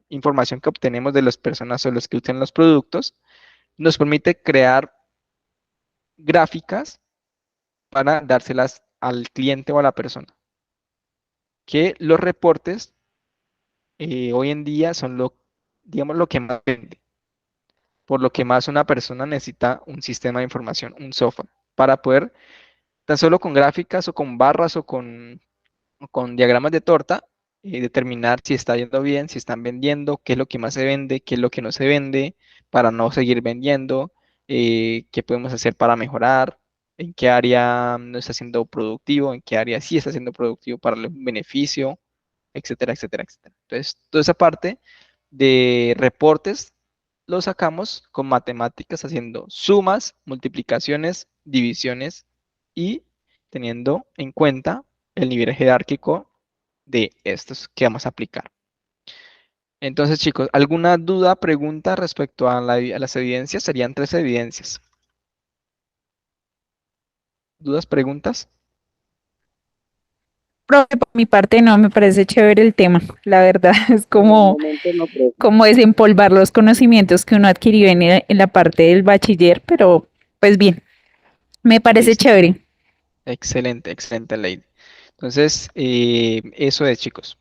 información que obtenemos de las personas o los que usan los productos, nos permite crear gráficas para dárselas al cliente o a la persona. Que los reportes hoy en día son digamos, lo que más vende. Por lo que más una persona necesita un sistema de información, un software, para poder, tan solo con gráficas o con barras o con diagramas de torta, determinar si está yendo bien, si están vendiendo, qué es lo que más se vende, qué es lo que no se vende, para no seguir vendiendo, qué podemos hacer para mejorar, en qué área no está siendo productivo, en qué área sí está siendo productivo para el beneficio, etcétera, etcétera, etcétera. Entonces, toda esa parte de reportes lo sacamos con matemáticas haciendo sumas, multiplicaciones, divisiones y teniendo en cuenta el nivel jerárquico de estos que vamos a aplicar. Entonces, chicos, ¿alguna duda, pregunta respecto a las evidencias? Serían 3 evidencias. ¿Dudas, preguntas? Profe, por mi parte no, me parece chévere el tema. La verdad es Por el como, momento no, profe. como desempolvar los conocimientos que uno adquirió en la parte del bachiller, pero pues bien, me parece Listo. chévere. Excelente, excelente, Lady. Entonces, eso es, chicos.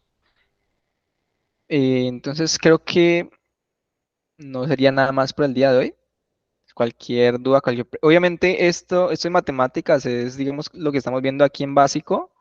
Entonces, creo que no sería nada más por el día de hoy. Cualquier duda, obviamente esto en matemáticas es, digamos, lo que estamos viendo aquí en básico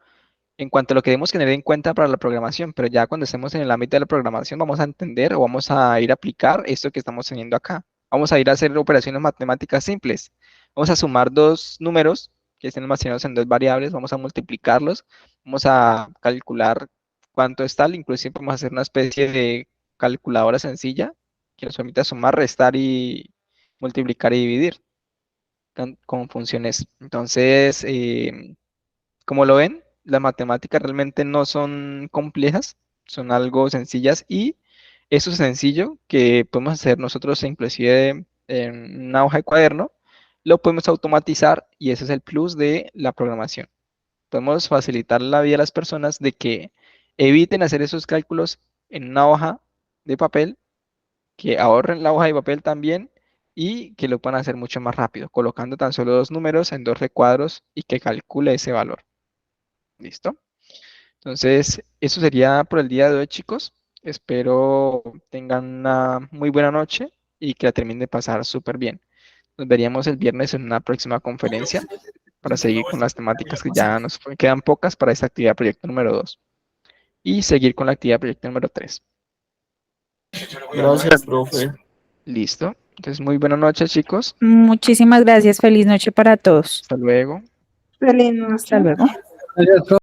en cuanto a lo que debemos tener en cuenta para la programación, pero ya cuando estemos en el ámbito de la programación vamos a entender o vamos a ir a aplicar esto que estamos teniendo acá. Vamos a ir a hacer operaciones matemáticas simples. Vamos a sumar 2 números que estén almacenados en 2 variables, vamos a multiplicarlos, vamos a calcular cuánto es tal, inclusive podemos hacer una especie de calculadora sencilla que nos permita sumar, restar y multiplicar y dividir con funciones. Entonces, como lo ven, las matemáticas realmente no son complejas, son algo sencillas y eso es sencillo que podemos hacer nosotros inclusive en una hoja de cuaderno, lo podemos automatizar y ese es el plus de la programación. Podemos facilitar la vida a las personas de que eviten hacer esos cálculos en una hoja de papel, que ahorren la hoja de papel también y que lo puedan hacer mucho más rápido, colocando tan solo 2 números en 2 recuadros y que calcule ese valor. ¿Listo? Entonces, eso sería por el día de hoy, chicos. Espero tengan una muy buena noche y que la terminen de pasar súper bien. Nos veríamos el viernes en una próxima conferencia para seguir con las temáticas que ya nos quedan pocas para esta actividad proyecto número 2 y seguir con la actividad proyecto número 3. Gracias, profe. ¿Listo? Entonces, muy buena noche, chicos. Muchísimas gracias. Feliz noche para todos. Hasta luego. Feliz noche. Hasta luego. Gracias, profe.